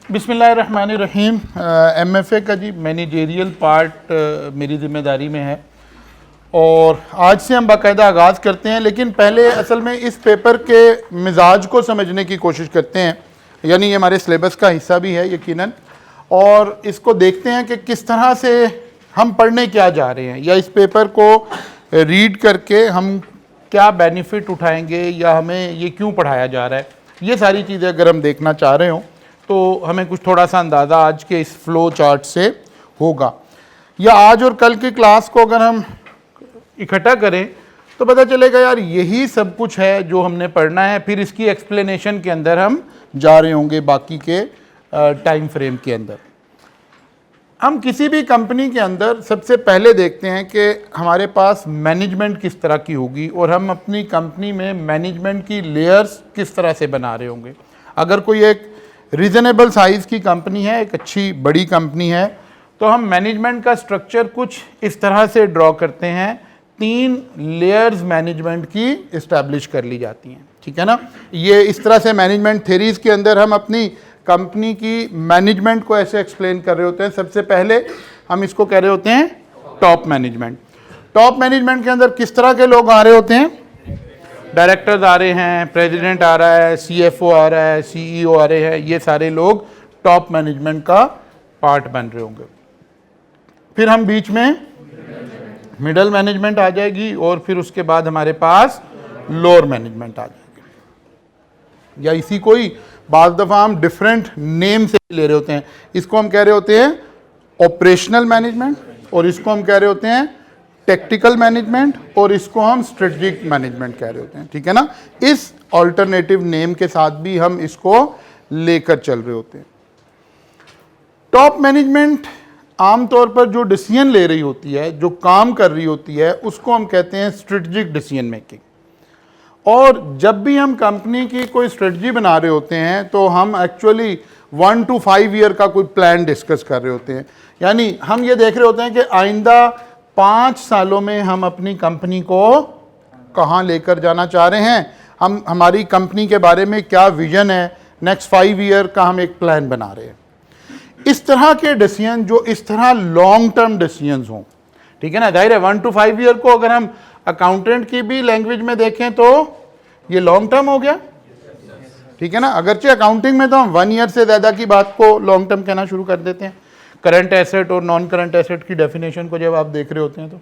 बिस्मिल्लाहिर्रहमानिर्रहीम। MFA का जी managerial part मेरी ज़िम्मेदारी में है और आज से हम बाकायदा आगाज़ करते हैं। लेकिन पहले असल में इस पेपर के मिजाज को समझने की कोशिश करते हैं, यानी ये हमारे सिलेबस का हिस्सा भी है यकीनन, और इसको देखते हैं कि किस तरह से हम पढ़ने क्या जा रहे हैं या इस पेपर को रीड करके हम क्या बेनिफिट उठाएंगे या हमें ये क्यों पढ़ाया जा रहा है। ये सारी चीज़ें अगर हम देखना चाह रहे हो तो हमें कुछ थोड़ा सा अंदाज़ा आज के इस फ्लो चार्ट से होगा, या आज और कल की क्लास को अगर हम इकट्ठा करें तो पता चलेगा यार यही सब कुछ है जो हमने पढ़ना है। फिर इसकी एक्सप्लेनेशन के अंदर हम जा रहे होंगे बाकी के टाइम फ्रेम के अंदर। हम किसी भी कंपनी के अंदर सबसे पहले देखते हैं कि हमारे पास मैनेजमेंट किस तरह की होगी और हम अपनी कंपनी में मैनेजमेंट की लेयर्स किस तरह से बना रहे होंगे। अगर कोई एक रीज़नेबल साइज़ की कंपनी है, एक अच्छी बड़ी कंपनी है, तो हम मैनेजमेंट का स्ट्रक्चर कुछ इस तरह से ड्रॉ करते हैं। 3 लेयर्स मैनेजमेंट की इस्टेब्लिश कर ली जाती हैं, ठीक है ना। ये इस तरह से मैनेजमेंट थ्योरीज़ के अंदर हम अपनी कंपनी की मैनेजमेंट को ऐसे एक्सप्लेन कर रहे होते हैं। सबसे पहले हम इसको कह रहे होते हैं टॉप मैनेजमेंट। टॉप मैनेजमेंट के अंदर किस तरह के लोग आ रहे होते हैं? डायरेक्टर्स आ रहे हैं, प्रेसिडेंट आ रहा है, CFO आ रहा है, CEO आ रहे हैं। ये सारे लोग टॉप मैनेजमेंट का पार्ट बन रहे होंगे। फिर हम बीच में मिडल मैनेजमेंट आ जाएगी और फिर उसके बाद हमारे पास लोअर मैनेजमेंट आ जाएगी, या इसी कोई बाज़ दफ़ा हम डिफरेंट नेम से ले रहे होते हैं। इसको हम कह रहे होते हैं ऑपरेशनल मैनेजमेंट और इसको हम कह रहे होते हैं टेक्टिकल मैनेजमेंट और इसको हम स्ट्रेटजिक मैनेजमेंट कह रहे होते हैं, ठीक है ना। इस ऑल्टरनेटिव नेम के साथ भी हम इसको लेकर चल रहे होते हैं। टॉप मैनेजमेंट आमतौर पर जो डिसीजन ले रही होती है, जो काम कर रही होती है, उसको हम कहते हैं स्ट्रेटजिक डिसीजन मेकिंग। और जब भी हम कंपनी की कोई स्ट्रेटजी बना रहे होते हैं तो हम एक्चुअली 1 to 5 ईयर का कोई प्लान डिस्कस कर रहे होते हैं। यानी हम ये देख रहे होते हैं कि आइंदा 5 सालों में हम अपनी कंपनी को कहाँ लेकर जाना चाह रहे हैं, हम हमारी कंपनी के बारे में क्या विजन है, नेक्स्ट 5 ईयर का हम एक प्लान बना रहे हैं। इस तरह के डिसीजन जो इस तरह लॉन्ग टर्म डिसीजंस हों, ठीक है ना। जाहिर है 1 to 5 ईयर को अगर हम अकाउंटेंट की भी लैंग्वेज में देखें तो ये लॉन्ग टर्म हो गया, ठीक है ना। अगरचे अकाउंटिंग में तो हम 1 ईयर से ज़्यादा की बात को लॉन्ग टर्म कहना शुरू कर देते हैं। करंट एसेट और नॉन करंट एसेट की डेफिनेशन को जब आप देख रहे होते हैं तो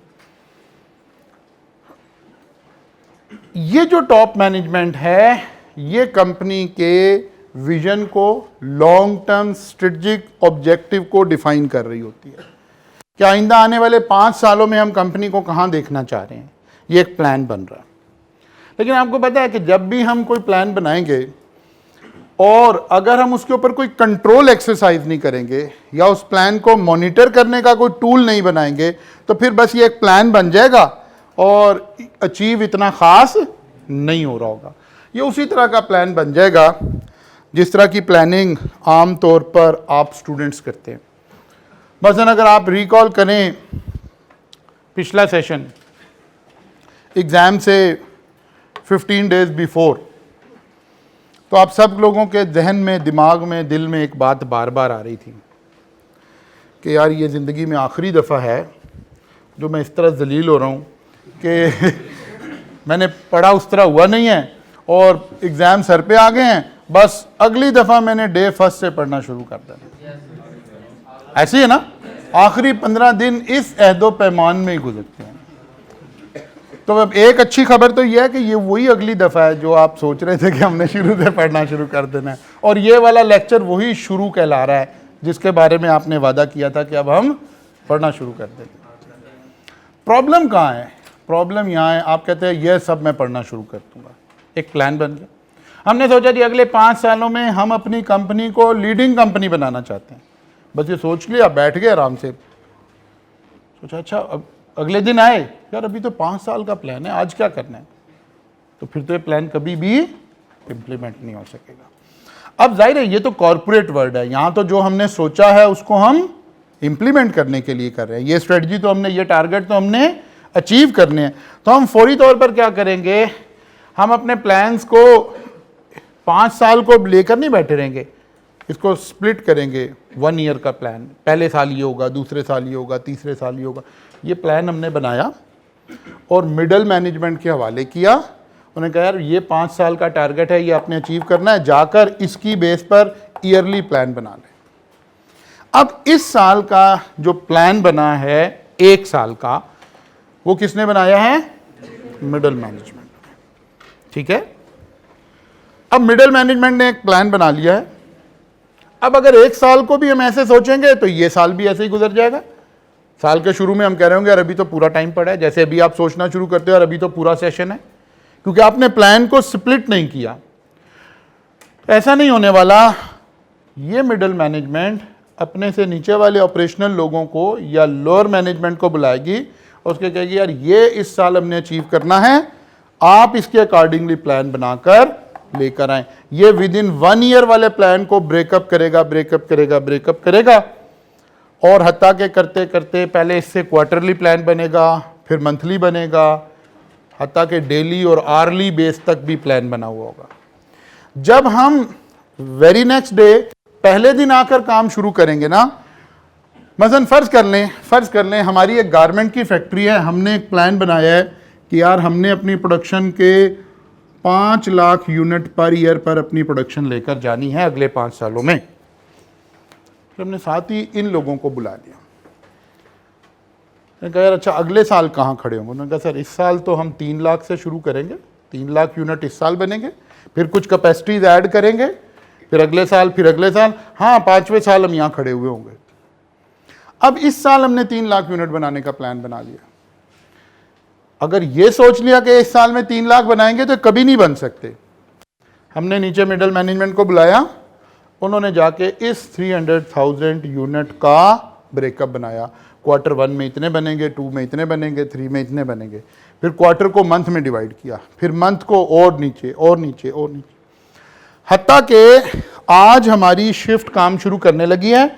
ये जो टॉप मैनेजमेंट है ये कंपनी के विजन को, लॉन्ग टर्म स्ट्रेटजिक ऑब्जेक्टिव को डिफाइन कर रही होती है कि आइंदा आने वाले 5 सालों में हम कंपनी को कहाँ देखना चाह रहे हैं। ये एक प्लान बन रहा है। लेकिन आपको पता है कि जब भी हम कोई प्लान बनाएंगे और अगर हम उसके ऊपर कोई कंट्रोल एक्सरसाइज नहीं करेंगे या उस प्लान को मॉनिटर करने का कोई टूल नहीं बनाएंगे तो फिर बस ये एक प्लान बन जाएगा और अचीव इतना ख़ास नहीं हो रहा होगा। ये उसी तरह का प्लान बन जाएगा जिस तरह की प्लानिंग आम तौर पर आप स्टूडेंट्स करते हैं। मसलन अगर आप रिकॉल करें पिछला सेशन, एग्ज़ाम से 15 डेज़ बिफोर, तो आप सब लोगों के जहन में, दिमाग में, दिल में एक बात बार बार आ रही थी कि यार ये ज़िंदगी में आखिरी दफ़ा है जो मैं इस तरह जलील हो रहा हूँ कि मैंने पढ़ा उस तरह हुआ नहीं है और एग्ज़ाम सर पे आ गए हैं, बस अगली दफ़ा मैंने डे फर्स्ट से पढ़ना शुरू कर देना। ऐसे है ना, आखिरी 15 दिन इस अहदो पैमान में ही गुजरते हैं। तो अब एक अच्छी खबर तो यह है कि ये वही अगली दफ़ा है जो आप सोच रहे थे कि हमने शुरू से पढ़ना शुरू कर देना है, और ये वाला लेक्चर वही शुरू कहला रहा है जिसके बारे में आपने वादा किया था कि अब हम पढ़ना शुरू कर देंगे। प्रॉब्लम कहाँ है? प्रॉब्लम यहाँ है, आप कहते हैं यह सब मैं पढ़ना शुरू कर दूँगा। एक प्लान बन गया, हमने सोचा कि अगले 5 सालों में हम अपनी कंपनी को लीडिंग कंपनी बनाना चाहते हैं। बस ये सोच लिया, बैठ गए आराम से, सोचा अच्छा अब अगले दिन आए, यार अभी तो 5 साल का प्लान है, आज क्या करना है। तो फिर तो ये प्लान कभी भी इम्प्लीमेंट नहीं हो सकेगा। अब जाहिर है ये तो कॉर्पोरेट वर्ल्ड है, यहाँ तो जो हमने सोचा है उसको हम इम्प्लीमेंट करने के लिए कर रहे हैं। ये स्ट्रेटजी तो हमने, ये टारगेट तो हमने अचीव करने हैं। तो हम फौरी तौर पर क्या करेंगे, हम अपने प्लान्स को 5 साल को लेकर नहीं बैठे रहेंगे, इसको स्प्लिट करेंगे 1 ईयर का प्लान, पहले साल ये होगा, दूसरे साल ये होगा, तीसरे साल ये होगा, ये प्लान हमने बनाया और मिडल मैनेजमेंट के हवाले किया। उन्होंने कहा यार ये 5 साल का टारगेट है, ये आपने अचीव करना है, जाकर इसकी बेस पर ईयरली प्लान बना लें। अब इस साल का जो प्लान बना है 1 साल का, वो किसने बनाया है? Middle management. ठीक है, अब मिडल मैनेजमेंट ने एक प्लान बना लिया है। अब अगर 1 साल को भी हम ऐसे सोचेंगे तो ये साल भी ऐसे ही गुजर जाएगा। साल के शुरू में हम कह रहे होंगे यार अभी तो पूरा टाइम पड़ा है, जैसे अभी आप सोचना शुरू करते हो यार अभी तो पूरा सेशन है, क्योंकि आपने प्लान को स्प्लिट नहीं किया। तो ऐसा नहीं होने वाला। ये मिडल मैनेजमेंट अपने से नीचे वाले ऑपरेशनल लोगों को या लोअर मैनेजमेंट को बुलाएगी और उसके कहेगी यार ये इस साल हमने अचीव करना है, आप इसके अकॉर्डिंगली प्लान बनाकर लेकर आए। ये विद इन 1 ईयर वाले प्लान को ब्रेकअप करेगा, ब्रेकअप करेगा, ब्रेकअप करेगा, और हत्ता के करते करते पहले इससे क्वार्टरली प्लान बनेगा, फिर मंथली बनेगा, हत्ता के डेली और आवर्ली बेस तक भी प्लान बना हुआ होगा। जब हम वेरी नेक्स्ट डे पहले दिन आकर काम शुरू करेंगे ना, मसलन फर्ज कर लें हमारी एक गारमेंट की फैक्ट्री है, हमने एक प्लान बनाया है कि यार हमने अपनी प्रोडक्शन के 5 लाख यूनिट पर ईयर पर अपनी प्रोडक्शन लेकर जानी है अगले 5 सालों में। फिर हमने साथ ही इन लोगों को बुला लिया। मैंने कहा यार अच्छा अगले साल कहाँ खड़े होंगे? उन्होंने कहा सर इस साल तो हम 3 लाख से शुरू करेंगे, 3 लाख यूनिट इस साल बनेंगे, फिर कुछ कैपेसिटीज ऐड करेंगे, फिर अगले साल, फिर अगले साल, हाँ 5वें साल हम यहाँ खड़े हुए होंगे। अब इस साल हमने 3 लाख यूनिट बनाने का प्लान बना लिया। अगर ये सोच लिया कि इस साल में 3 लाख बनाएंगे तो कभी नहीं बन सकते। हमने नीचे मिडल मैनेजमेंट को बुलाया, उन्होंने जाके इस 300,000 यूनिट का ब्रेकअप बनाया। क्वार्टर 1 में इतने बनेंगे, 2 में इतने बनेंगे, 3 में इतने बनेंगे, फिर क्वार्टर को मंथ में डिवाइड किया, फिर मंथ को और नीचे और नीचे और नीचे, हत्ता के आज हमारी शिफ्ट काम शुरू करने लगी है।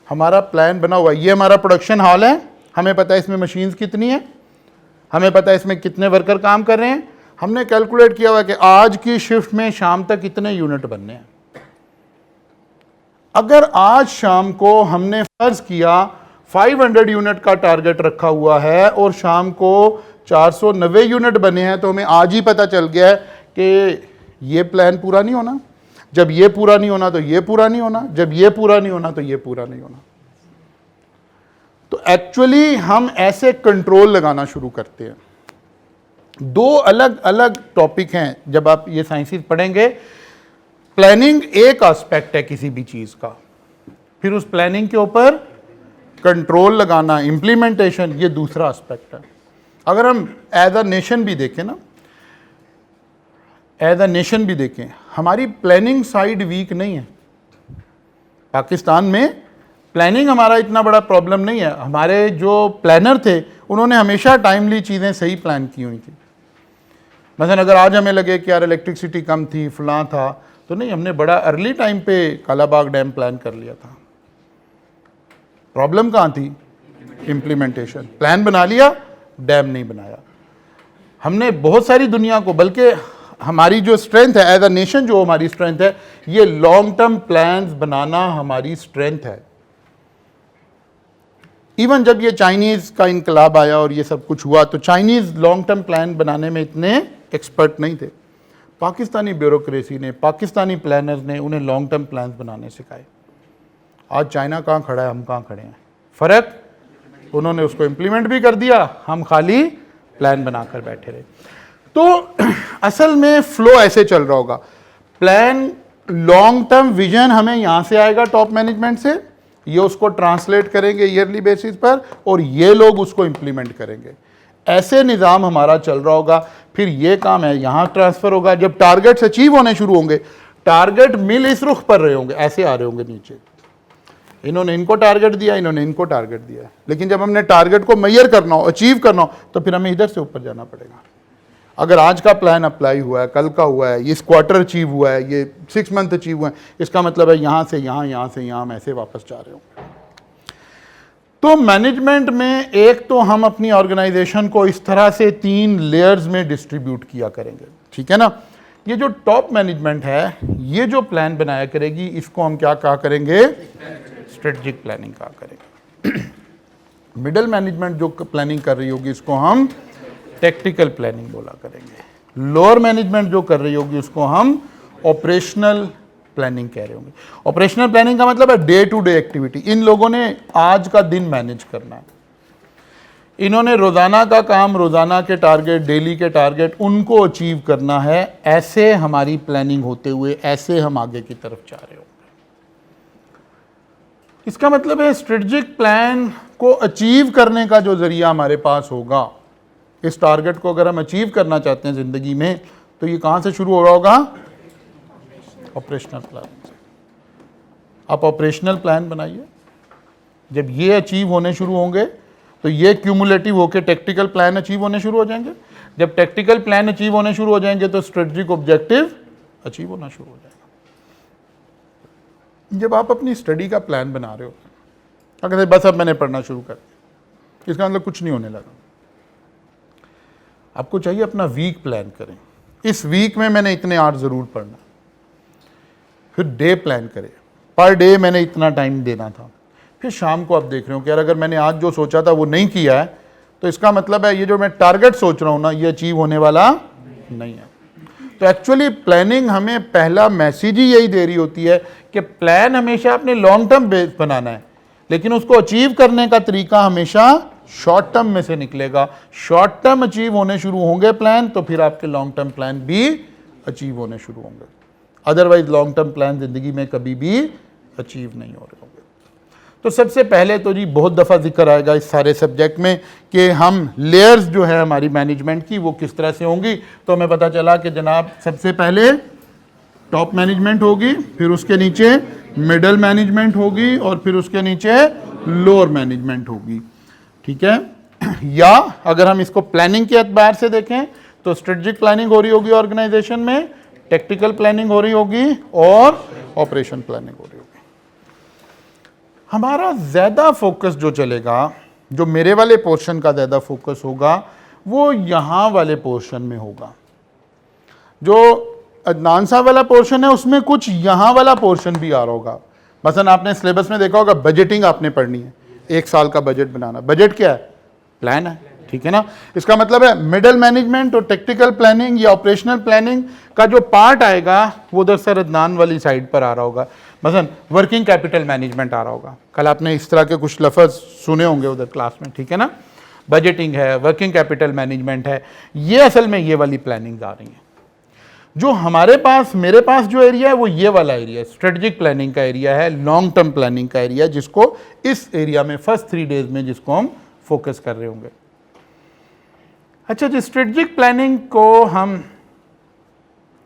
हमारा प्लान बना हुआ है, ये हमारा प्रोडक्शन हॉल है, हमें पता है इसमें मशीन्स कितनी है, हमें पता है इसमें कितने वर्कर काम कर रहे हैं, हमने कैलकुलेट किया हुआ कि आज की शिफ्ट में शाम तक इतने यूनिट बनने हैं। अगर आज शाम को हमने फर्ज किया 500 यूनिट का टारगेट रखा हुआ है और शाम को 490 यूनिट बने हैं, तो हमें आज ही पता चल गया है कि ये प्लान पूरा नहीं होना, जब ये पूरा नहीं होना तो ये पूरा नहीं होना, जब ये पूरा नहीं होना तो ये पूरा नहीं होना। तो एक्चुअली हम ऐसे कंट्रोल लगाना शुरू करते हैं। 2 अलग अलग टॉपिक हैं जब आप ये साइंसेस पढ़ेंगे। प्लानिंग एक एस्पेक्ट है किसी भी चीज का, फिर उस प्लानिंग के ऊपर कंट्रोल लगाना, इंप्लीमेंटेशन, ये दूसरा एस्पेक्ट है। अगर हम एज अ नेशन भी देखें ना, एज अ नेशन भी देखें, हमारी प्लानिंग साइड वीक नहीं है। पाकिस्तान में प्लानिंग हमारा इतना बड़ा प्रॉब्लम नहीं है। हमारे जो प्लानर थे उन्होंने हमेशा टाइमली चीज़ें सही प्लान की हुई थी। मसलन अगर आज हमें लगे कि यार इलेक्ट्रिसिटी कम थी, फलां था, तो नहीं, हमने बड़ा अर्ली टाइम पे कालाबाग डैम प्लान कर लिया था। प्रॉब्लम कहाँ थी? इम्प्लीमेंटेशन। प्लान बना लिया, डैम नहीं बनाया। हमने बहुत सारी दुनिया को, बल्कि हमारी जो स्ट्रेंथ है एज अ नेशन, जो हमारी स्ट्रेंथ है, ये लॉन्ग टर्म प्लान्स बनाना हमारी स्ट्रेंथ है। इवन जब ये चाइनीज़ का इनकलाब आया और ये सब कुछ हुआ, तो चाइनीज़ लॉन्ग टर्म प्लान बनाने में इतने एक्सपर्ट नहीं थे। पाकिस्तानी ब्यूरोक्रेसी ने, पाकिस्तानी प्लानर्स ने उन्हें लॉन्ग टर्म प्लान्स बनाने सिखाए। आज चाइना कहाँ खड़ा है, हम कहाँ खड़े हैं, फ़र्क, उन्होंने उसको इम्प्लीमेंट भी कर दिया, हम खाली प्लान बनाकर बैठे रहे। तो असल में फ्लो ऐसे चल रहा होगा। प्लान, लॉन्ग टर्म विजन हमें यहाँ से आएगा टॉप मैनेजमेंट से, ये उसको ट्रांसलेट करेंगे ईयरली बेसिस पर और ये लोग उसको इम्प्लीमेंट करेंगे। ऐसे निज़ाम हमारा चल रहा होगा। फिर ये काम है यहाँ ट्रांसफ़र होगा। जब टारगेट्स अचीव होने शुरू होंगे, टारगेट मिल इस रुख पर रहे होंगे, ऐसे आ रहे होंगे नीचे, इन्होंने इनको टारगेट दिया, इन्होंने इनको टारगेट दिया। लेकिन जब हमने टारगेट को मेजर करना हो, अचीव करना हो, तो फिर हमें इधर से ऊपर जाना पड़ेगा। अगर आज का प्लान अप्लाई हुआ है, कल का हुआ है, इस क्वार्टर अचीव हुआ है, ये 6 मंथ अचीव हुआ है, इसका मतलब है यहाँ से यहाँ, यहाँ से यहाँ हम ऐसे वापस जा रहे होंगे। तो मैनेजमेंट में एक तो हम अपनी ऑर्गेनाइजेशन को इस तरह से 3 लेयर्स में डिस्ट्रीब्यूट किया करेंगे, ठीक है ना। ये जो टॉप मैनेजमेंट है, ये जो प्लान बनाया करेगी, इसको हम क्या कहा करेंगे? स्ट्रेटजिक प्लानिंग कहा करेंगे। मिडिल मैनेजमेंट जो प्लानिंग कर रही होगी, इसको हम टैक्टिकल प्लानिंग बोला करेंगे। लोअर मैनेजमेंट जो कर रही होगी, उसको हम ऑपरेशनल प्लानिंग कह रहे होंगे। ऑपरेशनल प्लानिंग का मतलब है डे टू डे एक्टिविटी। इन लोगों ने आज का दिन मैनेज करना है, इन्होंने रोजाना का काम, रोजाना के टारगेट, डेली के टारगेट, उनको अचीव करना है। ऐसे हमारी प्लानिंग होते हुए ऐसे हम आगे की तरफ जा रहे होंगे। इसका मतलब है स्ट्रेटजिक प्लान को अचीव करने का जो जरिया हमारे पास होगा, इस टारगेट को अगर हम अचीव करना चाहते हैं जिंदगी में, तो ये कहां से शुरू हो रहा होगा? ऑपरेशनल प्लान से। आप ऑपरेशनल प्लान बनाइए। जब ये अचीव होने शुरू होंगे तो ये क्यूमुलेटिव होकर टैक्टिकल प्लान अचीव होने शुरू हो जाएंगे। जब टैक्टिकल प्लान अचीव होने शुरू हो जाएंगे तो स्ट्रेटजिक ऑब्जेक्टिव अचीव होना शुरू हो जाएगा। जब आप अपनी स्टडी का प्लान बना रहे हो, अगर बस अब मैंने पढ़ना शुरू कर दिया, इसका मतलब कुछ नहीं होने लगा। आपको चाहिए अपना वीक प्लान करें। इस वीक में मैंने इतने आवर्स जरूर पढ़ना, फिर डे प्लान करें, पर डे मैंने इतना टाइम देना था। फिर शाम को आप देख रहे हो कि यार अगर मैंने आज जो सोचा था वो नहीं किया है, तो इसका मतलब है ये जो मैं टारगेट सोच रहा हूं ना, ये अचीव होने वाला नहीं है। तो एक्चुअली प्लानिंग हमें पहला मैसेज ही यही दे रही होती है कि प्लान हमेशा अपने लॉन्ग टर्म बेस बनाना है, लेकिन उसको अचीव करने का तरीका हमेशा शॉर्ट टर्म में से निकलेगा। शॉर्ट टर्म अचीव होने शुरू होंगे प्लान, तो फिर आपके लॉन्ग टर्म प्लान भी अचीव होने शुरू होंगे। अदरवाइज लॉन्ग टर्म प्लान जिंदगी में कभी भी अचीव नहीं हो रहे होंगे। तो सबसे पहले तो जी बहुत दफ़ा जिक्र आएगा इस सारे सब्जेक्ट में कि हम लेयर्स जो है हमारी मैनेजमेंट की वो किस तरह से होंगी। तो हमें पता चला कि जनाब सबसे पहले टॉप मैनेजमेंट होगी, फिर उसके नीचे मिडिल मैनेजमेंट होगी और फिर उसके नीचे लोअर मैनेजमेंट होगी। ठीक है, या अगर हम इसको प्लानिंग के एतबार से देखें तो स्ट्रेटजिक प्लानिंग हो रही होगी ऑर्गेनाइजेशन में, टेक्टिकल प्लानिंग हो रही होगी और ऑपरेशन प्लानिंग हो रही होगी। हमारा ज़्यादा फोकस जो चलेगा, जो मेरे वाले पोर्शन का ज़्यादा फोकस होगा, वो यहाँ वाले पोर्शन में होगा। जो अदनान साहब वाला पोर्शन है उसमें कुछ यहाँ वाला पोर्शन भी आ रहा होगा। मसलन आपने सिलेबस में देखा होगा बजटिंग आपने पढ़नी है, 1 साल का बजट बनाना। बजट क्या है? प्लान है, ठीक है ना। इसका मतलब है मिडिल मैनेजमेंट और टेक्टिकल प्लानिंग या ऑपरेशनल प्लानिंग का जो पार्ट आएगा वो उधर सर अदनान वाली साइड पर आ रहा होगा। मसलन वर्किंग कैपिटल मैनेजमेंट आ रहा होगा। कल आपने इस तरह के कुछ लफ्ज़ सुने होंगे उधर क्लास में, ठीक है ना। बजटिंग है, वर्किंग कैपिटल मैनेजमेंट है, ये असल में ये वाली प्लानिंग आ रही है। जो हमारे पास, मेरे पास जो एरिया है वो ये वाला एरिया है, स्ट्रेटजिक प्लानिंग का एरिया है, लॉन्ग टर्म प्लानिंग का एरिया, जिसको इस एरिया में फर्स्ट 3 डेज में जिसको हम फोकस कर रहे होंगे। अच्छा जी, स्ट्रेटजिक प्लानिंग को हम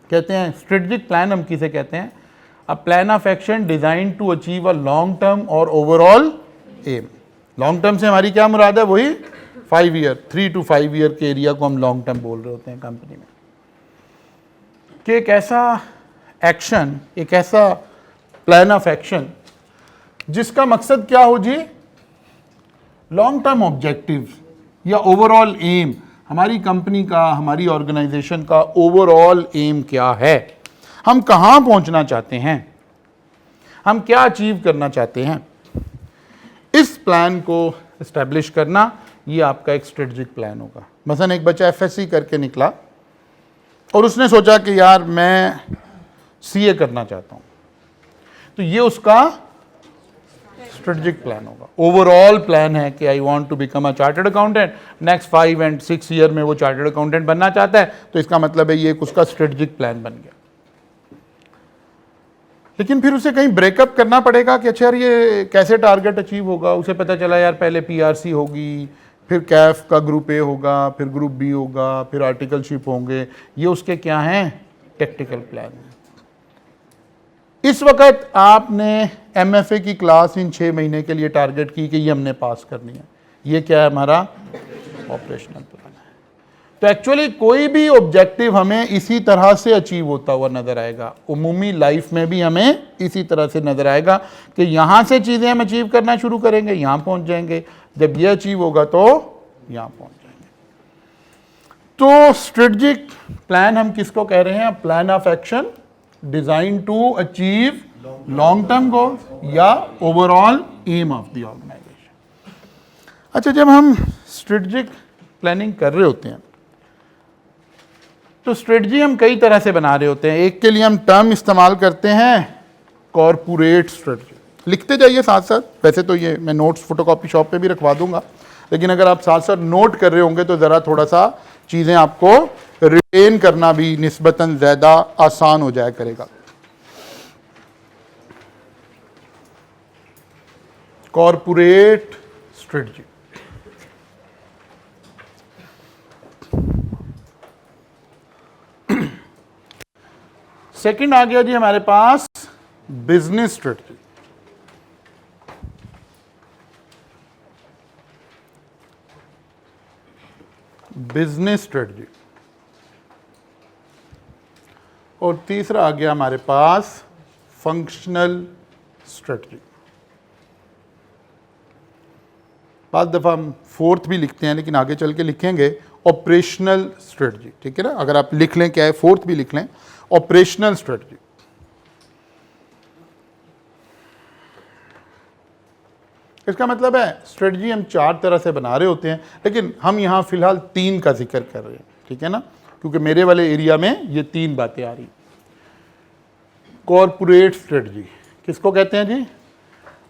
कहते हैं, स्ट्रेटजिक प्लान हम किसे कहते हैं? A plan of action design to achieve a long term और ओवरऑल एम। लॉन्ग टर्म से हमारी क्या मुराद है? वही 5 ईयर, 3 to 5 ईयर के एरिया को हम लॉन्ग टर्म बोल रहे होते हैं कंपनी में। कि एक ऐसा एक्शन, एक ऐसा प्लान ऑफ एक्शन जिसका मकसद क्या हो जी? लॉन्ग टर्म ऑब्जेक्टिव या ओवरऑल एम, हमारी कंपनी का, हमारी ऑर्गेनाइजेशन का ओवरऑल एम क्या है, हम कहाँ पहुँचना चाहते हैं, हम क्या अचीव करना चाहते हैं, इस प्लान को इस्टेब्लिश करना, ये आपका एक स्ट्रेटजिक प्लान होगा। मसलन एक बच्चा एफएससी करके निकला और उसने सोचा कि यार मैं सीए करना चाहता हूँ, तो ये उसका स्ट्रेटजिक प्लान होगा। ओवरऑल प्लान है कि I want to become a chartered accountant, next 5 and 6 year में वो चार्टर्ड अकाउंटेंट बनना चाहता है, तो इसका मतलब है ये उसका स्ट्रेटजिक प्लान बन गया। लेकिन फिर उसे कहीं ब्रेकअप करना पड़ेगा कि अच्छा यार ये कैसे टारगेट अचीव होगा। उसे पता चला यार पहले पीआरसी होगी, फिर कैफ का ग्रुप ए होगा, फिर ग्रुप बी होगा, फिर आर्टिकलशिप होंगे। ये उसके क्या हैं? टेक्टिकल प्लान है। इस वक्त आपने एमएफए की क्लास इन 6 महीने के लिए टारगेट की कि ये हमने पास करनी है। ये क्या है? हमारा ऑपरेशनल प्लान है। तो एक्चुअली कोई भी ऑब्जेक्टिव हमें इसी तरह से अचीव होता हुआ नजर आएगा। उमूमी लाइफ में भी हमें इसी तरह से नजर आएगा कि यहाँ से चीज़ें हम अचीव करना शुरू करेंगे, यहाँ पहुँच जाएंगे, जब ये अचीव होगा तो यहाँ पहुँच जाएंगे। तो स्ट्रेटजिक प्लान हम किसको कह रहे हैं? Plan of action design to achieve long term goals या overall aim of the organisation. अच्छा, जब हम स्ट्रेटजिक प्लानिंग कर रहे होते हैं तो स्ट्रेटजी हम कई तरह से बना रहे होते हैं। एक के लिए हम टर्म इस्तेमाल करते हैं कॉरपोरेट स्ट्रेटजी, लिखते जाइए साथ साथ। वैसे तो ये मैं नोट्स फोटोकॉपी शॉप पे भी रखवा दूंगा, लेकिन अगर आप साथ साथ नोट कर रहे होंगे तो ज़रा थोड़ा सा चीज़ें आपको रिटेन करना भी निस्बतन ज़्यादा आसान हो जाया करेगा। कॉरपोरेट स्ट्रेटजी, सेकंड आ गया जी हमारे पास बिजनेस स्ट्रेटजी। बिजनेस स्ट्रेटजी, और तीसरा आ गया हमारे पास फंक्शनल स्ट्रेटजी। बाद दफ़ा हम फोर्थ भी लिखते हैं, लेकिन आगे चल के लिखेंगे ऑपरेशनल स्ट्रेटजी। ठीक है ना, अगर आप लिख लें क्या है, फोर्थ भी लिख लें, ऑपरेशनल स्ट्रेटजी। इसका मतलब है स्ट्रेटजी हम 4 तरह से बना रहे होते हैं, लेकिन हम यहां फिलहाल 3 का जिक्र कर रहे हैं। ठीक है ना, क्योंकि मेरे वाले एरिया में ये 3 बातें आ रही। कॉरपोरेट स्ट्रेटजी किसको कहते हैं जी?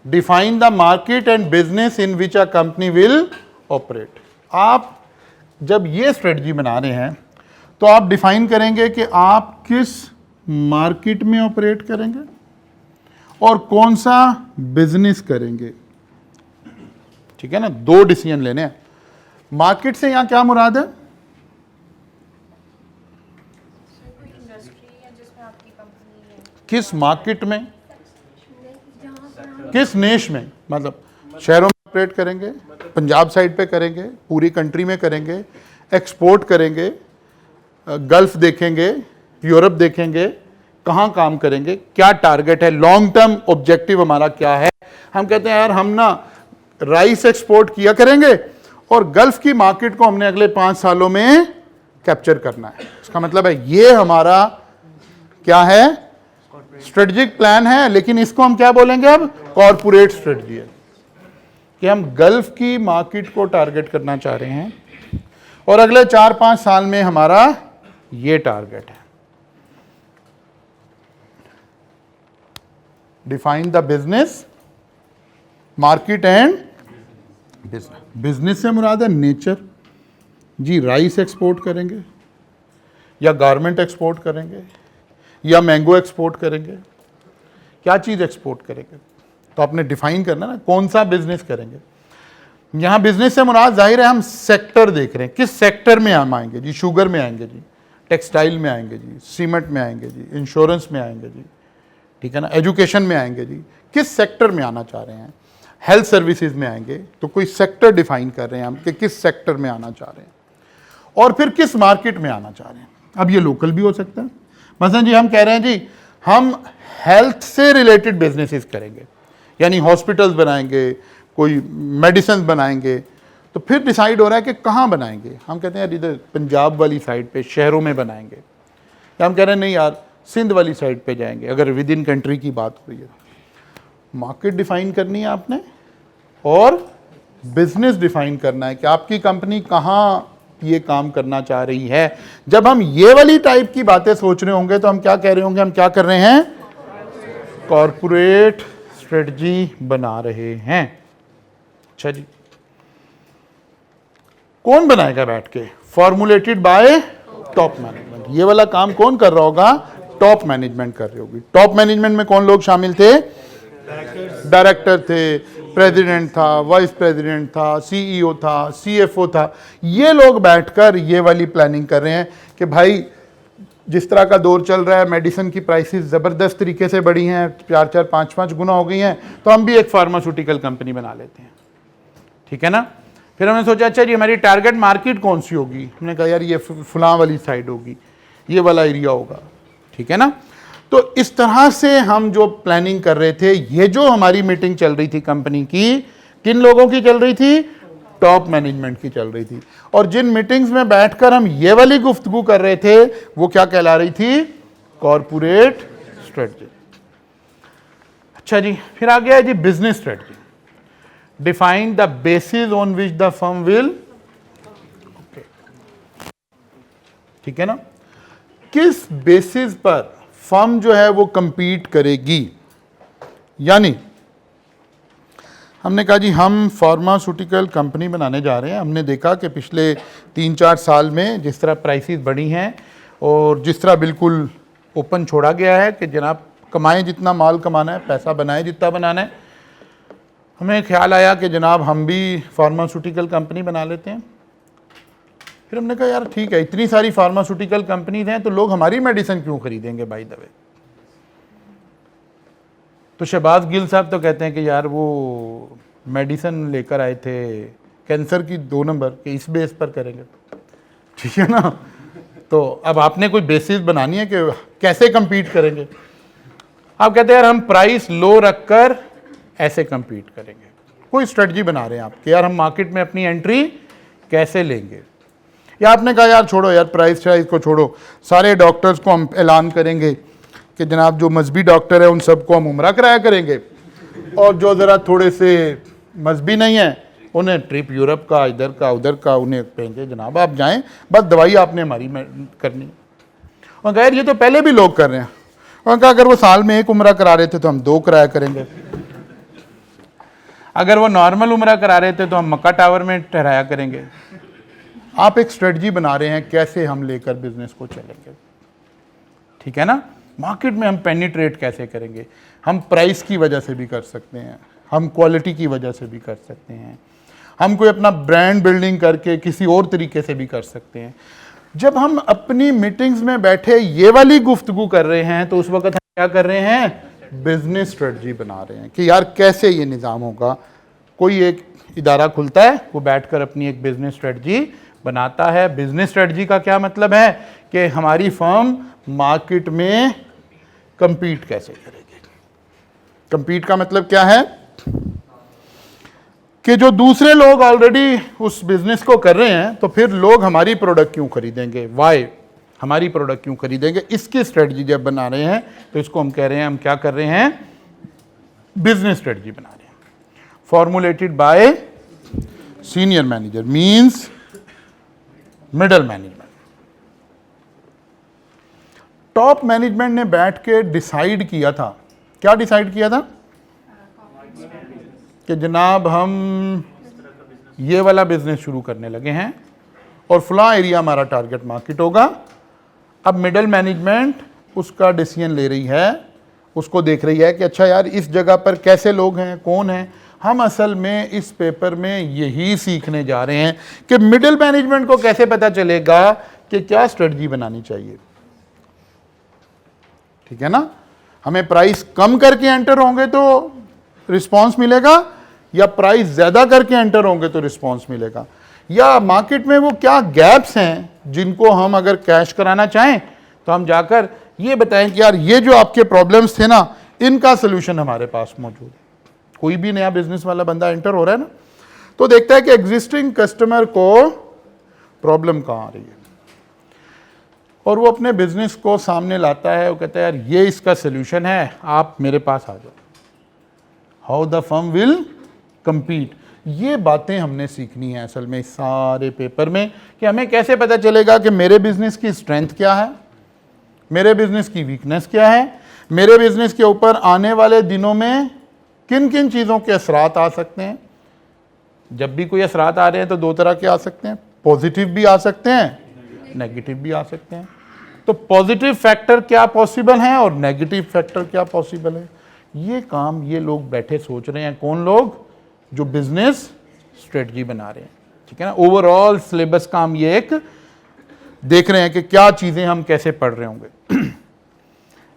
Define the market and business in which a company will operate. आप जब ये स्ट्रेटजी बना रहे हैं तो आप डिफाइन करेंगे कि आप किस मार्केट में ऑपरेट करेंगे और कौन सा बिजनेस करेंगे। ठीक है ना, 2 डिसीजन लेने हैं। मार्केट से यहां क्या मुराद है? किस मार्केट में, किस नेश में, मतलब शहरों में ऑपरेट करेंगे, पंजाब साइड पे करेंगे, पूरी कंट्री में करेंगे, एक्सपोर्ट करेंगे, गल्फ देखेंगे, यूरोप देखेंगे, कहाँ काम करेंगे, क्या टारगेट है, लॉन्ग टर्म ऑब्जेक्टिव हमारा क्या है। हम कहते हैं यार हम ना राइस एक्सपोर्ट किया करेंगे और गल्फ की मार्केट को हमने अगले 5 सालों में कैप्चर करना है। इसका मतलब है ये हमारा क्या है, स्ट्रेटेजिक प्लान है, लेकिन इसको हम क्या बोलेंगे अब? कॉरपोरेट स्ट्रेटजी है कि हम गल्फ की मार्केट को टारगेट करना चाह रहे हैं और अगले 4-5 साल में हमारा ये टारगेट है। Define the business, market and business. Business से मुराद है नेचर जी, राइस एक्सपोर्ट करेंगे या गारमेंट एक्सपोर्ट करेंगे या मैंगो एक्सपोर्ट करेंगे, क्या चीज़ एक्सपोर्ट करेंगे, तो आपने डिफाइन करना ना कौन सा बिजनेस करेंगे। यहां बिजनेस से मुराद जाहिर है हम सेक्टर देख रहे हैं, किस सेक्टर में हम आएंगे जी? शुगर में आएंगे जी, टेक्सटाइल में आएंगे जी, सीमेंट में आएंगे जी, इंश्योरेंस में आएंगे जी, ठीक है ना, एजुकेशन में आएंगे जी, किस सेक्टर में आना चाह रहे हैं, हेल्थ सर्विसेज में आएंगे, तो कोई सेक्टर डिफाइन कर रहे हैं हम कि किस सेक्टर में आना चाह रहे हैं और फिर किस मार्केट में आना चाह रहे हैं। अब ये लोकल भी हो सकता है, मसलन जी हम कह रहे हैं जी हम हेल्थ से रिलेटेड बिजनेसेस करेंगे, यानी हॉस्पिटल्स बनाएंगे, कोई मेडिसिन बनाएंगे, तो फिर डिसाइड हो रहा है कि कहाँ बनाएंगे। हम कहते हैं यार इधर पंजाब वाली साइड पे शहरों में बनाएंगे, या हम कह रहे हैं नहीं यार सिंध वाली साइड पे जाएंगे, अगर विद इन कंट्री की बात हो रही है। मार्केट डिफाइन करनी है आपने और बिजनेस डिफाइन करना है कि आपकी कंपनी कहाँ ये काम करना चाह रही है। जब हम ये वाली टाइप की बातें सोच रहे होंगे तो हम क्या कह रहे होंगे, हम क्या कर रहे हैं? कॉरपोरेट स्ट्रेटजी बना रहे हैं। अच्छा जी, कौन बनाएगा बैठ के? Formulated bye top management. ये वाला काम कौन कर रहा होगा? टॉप मैनेजमेंट कर रही होगी। टॉप मैनेजमेंट में कौन लोग शामिल थे? डायरेक्टर थे, प्रेसिडेंट था, वाइस प्रेसिडेंट था, सीईओ था, सीएफओ था। ये लोग बैठकर ये वाली प्लानिंग कर रहे हैं कि भाई जिस तरह का दौर चल रहा है, मेडिसिन की प्राइसेस ज़बरदस्त तरीके से बढ़ी हैं, 4-4, 5-5 गुना हो गई हैं, तो हम भी एक फार्मास्यूटिकल कंपनी बना लेते हैं। ठीक है ना। फिर हमने सोचा अच्छा जी हमारी टारगेट मार्केट कौन सी होगी? हमने कहा यार ये फलां वाली साइड होगी, ये वाला एरिया होगा। ठीक है ना। तो इस तरह से हम जो प्लानिंग कर रहे थे, ये जो हमारी मीटिंग चल रही थी कंपनी की, किन लोगों की चल रही थी? टॉप मैनेजमेंट की चल रही थी। और जिन मीटिंग्स में बैठकर हम ये वाली गुफ्तगू कर रहे थे वो क्या कहला रही थी? Corporate strategy. अच्छा जी, फिर आ गया है जी business strategy. Define the basis on which the firm will, ठीक है ना, किस बेसिस पर फर्म जो है वो कंपीट करेगी। यानी हमने कहा जी हम फार्मास्यूटिकल कंपनी बनाने जा रहे हैं। हमने देखा कि पिछले 3-4 साल में जिस तरह प्राइसेस बढ़ी हैं और जिस तरह बिल्कुल ओपन छोड़ा गया है कि जनाब कमाएं जितना माल कमाना है, पैसा बनाएं जितना बनाना है, हमें ख्याल आया कि जनाब हम भी फार्मास्यूटिकल कंपनी बना लेते हैं। फिर हमने कहा यार ठीक है, इतनी सारी फार्मास्यूटिकल कंपनीज हैं तो लोग हमारी मेडिसिन क्यों खरीदेंगे बाय द वे। तो शहबाज गिल साहब तो कहते हैं कि यार वो मेडिसिन लेकर आए थे कैंसर की 2 नंबर के, इस बेस पर करेंगे, ठीक है ना। तो अब आपने कोई बेसिस बनानी है कि कैसे compete करेंगे। आप कहते हैं यार हम प्राइस लो रखकर ऐसे compete करेंगे। कोई स्ट्रेटजी बना रहे हैं आप कि यार हम मार्केट में अपनी एंट्री कैसे लेंगे। या आपने कहा यार छोड़ो यार प्राइस को छोड़ो, सारे डॉक्टर्स को हम ऐलान करेंगे कि जनाब जो मजहबी डॉक्टर है उन सबको हम उम्रा कराया करेंगे और जो ज़रा थोड़े से मजहबी नहीं है उन्हें ट्रिप यूरोप का, इधर का उधर का, उन्हें कहेंगे जनाब आप जाएं, बस दवाई आपने हमारी करनी। और कहा यार ये तो पहले भी लोग कर रहे हैं। और कहा अगर वो साल में 1 उम्रा करा रहे थे तो हम 2 कराया करेंगे, अगर वो नॉर्मल उम्रा करा रहे थे तो हम मक्का टावर में ठहराया करेंगे। आप एक स्ट्रेटजी बना रहे हैं कैसे हम लेकर बिजनेस को चलेंगे, ठीक है ना। मार्केट में हम पेनिट्रेट कैसे करेंगे। हम प्राइस की वजह से भी कर सकते हैं, हम क्वालिटी की वजह से भी कर सकते हैं, हम कोई अपना ब्रांड बिल्डिंग करके किसी और तरीके से भी कर सकते हैं। जब हम अपनी मीटिंग्स में बैठे ये वाली गुफ्तगू कर रहे हैं तो उस वक्त हम क्या कर रहे हैं? बिजनेस स्ट्रेटजी बना रहे हैं कि यार कैसे ये निज़ाम होगा। कोई एक इदारा खुलता है, वो बैठकर अपनी एक बिजनेस स्ट्रेटजी बनाता है। बिजनेस स्ट्रेटजी का क्या मतलब है कि हमारी फर्म मार्केट में कंपीट कैसे करेगी। कंपीट का मतलब क्या है कि जो दूसरे लोग ऑलरेडी उस बिजनेस को कर रहे हैं तो फिर लोग हमारी प्रोडक्ट क्यों खरीदेंगे, वाई हमारी प्रोडक्ट क्यों खरीदेंगे। इसकी स्ट्रेटजी जब बना रहे हैं तो इसको हम कह रहे हैं, हम क्या कर रहे हैं? बिजनेस स्ट्रेटजी बना रहे हैं। Formulated bye senior manager means middle management. Top management ने बैठ के डिसाइड किया था, क्या डिसाइड किया था? कि जनाब हम ये वाला बिजनेस शुरू करने लगे हैं और फलां एरिया हमारा टारगेट मार्केट होगा। अब मिडल मैनेजमेंट उसका डिसीजन ले रही है, उसको देख रही है कि अच्छा यार इस जगह पर कैसे लोग हैं, कौन हैं। हम असल में इस पेपर में यही सीखने जा रहे हैं कि मिडिल मैनेजमेंट को कैसे पता चलेगा कि क्या स्ट्रेटजी बनानी चाहिए, ठीक है ना। हमें प्राइस कम करके एंटर होंगे तो रिस्पांस मिलेगा या प्राइस ज़्यादा करके एंटर होंगे तो रिस्पांस मिलेगा, या मार्केट में वो क्या गैप्स हैं जिनको हम अगर कैश कराना चाहें तो हम जाकर ये बताएं कि यार ये जो आपके प्रॉब्लम्स थे ना इनका सोल्यूशन हमारे पास मौजूद है। कोई भी नया बिजनेस वाला बंदा एंटर हो रहा है ना तो देखता है कि एग्जिस्टिंग कस्टमर को प्रॉब्लम कहाँ आ रही है और वो अपने बिजनेस को सामने लाता है। वो कहता है यार ये इसका सोल्यूशन है, आप मेरे पास आ जाओ। How the firm will compete, ये बातें हमने सीखनी है असल में इस सारे पेपर में कि हमें कैसे पता चलेगा कि मेरे बिजनेस की स्ट्रेंथ क्या है, मेरे बिजनेस की वीकनेस क्या है, मेरे बिजनेस के ऊपर आने वाले दिनों में किन किन चीज़ों के असरात आ सकते हैं। जब भी कोई असरात आ रहे हैं तो 2 तरह के आ सकते हैं, पॉजिटिव भी आ सकते हैं, नेगेटिव भी आ सकते हैं। तो पॉजिटिव फैक्टर क्या पॉसिबल हैं और नेगेटिव फैक्टर क्या पॉसिबल है, ये काम ये लोग बैठे सोच रहे हैं। कौन लोग? जो बिजनेस स्ट्रेटजी बना रहे हैं, ठीक है ना। ओवरऑल सिलेबस का हम ये एक देख रहे हैं कि क्या चीज़ें हम कैसे पढ़ रहे होंगे।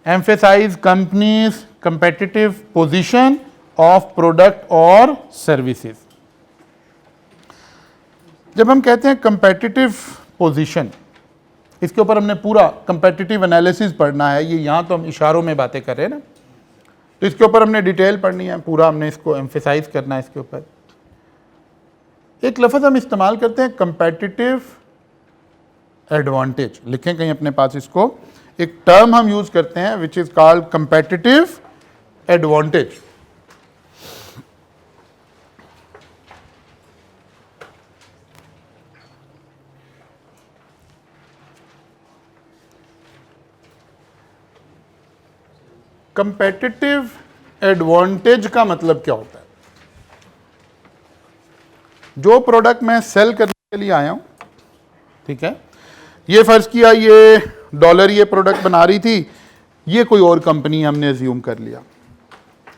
Emphasize companies competitive position of product और सर्विसेज। जब हम कहते हैं कंपेटिटिव पोजीशन, इसके ऊपर हमने पूरा कंपेटिटिव एनालिसिस पढ़ना है। ये यहाँ तो हम इशारों में बातें कर रहे हैं ना, तो इसके ऊपर हमने डिटेल पढ़नी है, पूरा हमने इसको एम्फेसाइज करना है इसके ऊपर। एक लफ्ज़ हम इस्तेमाल करते हैं कंपेटिटिव एडवांटेज, लिखें कहीं अपने पास इसको, एक टर्म हम यूज करते हैं which is called competitive advantage. Competitive advantage का मतलब क्या होता है? जो प्रोडक्ट मैं सेल करने के लिए आया हूं, ठीक है, ये फर्ज किया ये डॉलर ये प्रोडक्ट बना रही थी, ये कोई और कंपनी हमने अज्यूम कर लिया,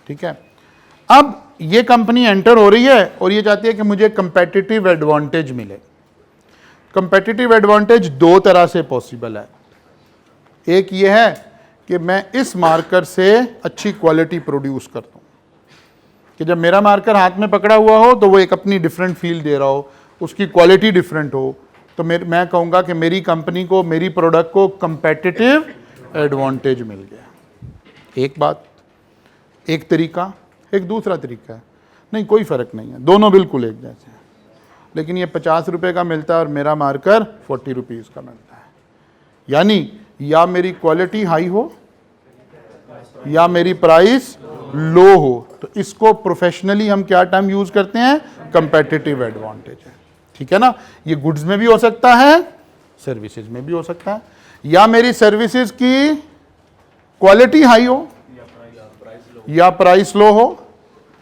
ठीक है। अब ये कंपनी एंटर हो रही है और ये चाहती है कि मुझे कंपेटिटिव एडवांटेज मिले। कंपेटिटिव एडवांटेज दो तरह से पॉसिबल है। एक ये है कि मैं इस मार्कर से अच्छी क्वालिटी प्रोड्यूस करता हूं, कि जब मेरा मार्कर हाथ में पकड़ा हुआ हो तो वो एक अपनी डिफरेंट फील दे रहा हो, उसकी क्वालिटी डिफरेंट हो, तो मैं कहूँगा कि मेरी कंपनी को, मेरी प्रोडक्ट को कंपेटिटिव एडवांटेज मिल गया। एक बात, एक तरीका। एक दूसरा तरीका है, नहीं कोई फ़र्क नहीं है, दोनों बिल्कुल एक जैसे हैं, लेकिन ये 50 रुपये का मिलता है और मेरा मार्कर 40 रुपीज़ का मिलता है। यानी या मेरी क्वालिटी हाई हो या मेरी प्राइस लो हो, तो इसको प्रोफेशनली हम क्या टर्म यूज़ करते हैं? कंपेटिटिव एडवांटेज है, ठीक है ना। ये गुड्स में भी हो सकता है, सर्विसेज में भी हो सकता है। या मेरी सर्विसेज की क्वालिटी हाई हो या प्राइस लो हो,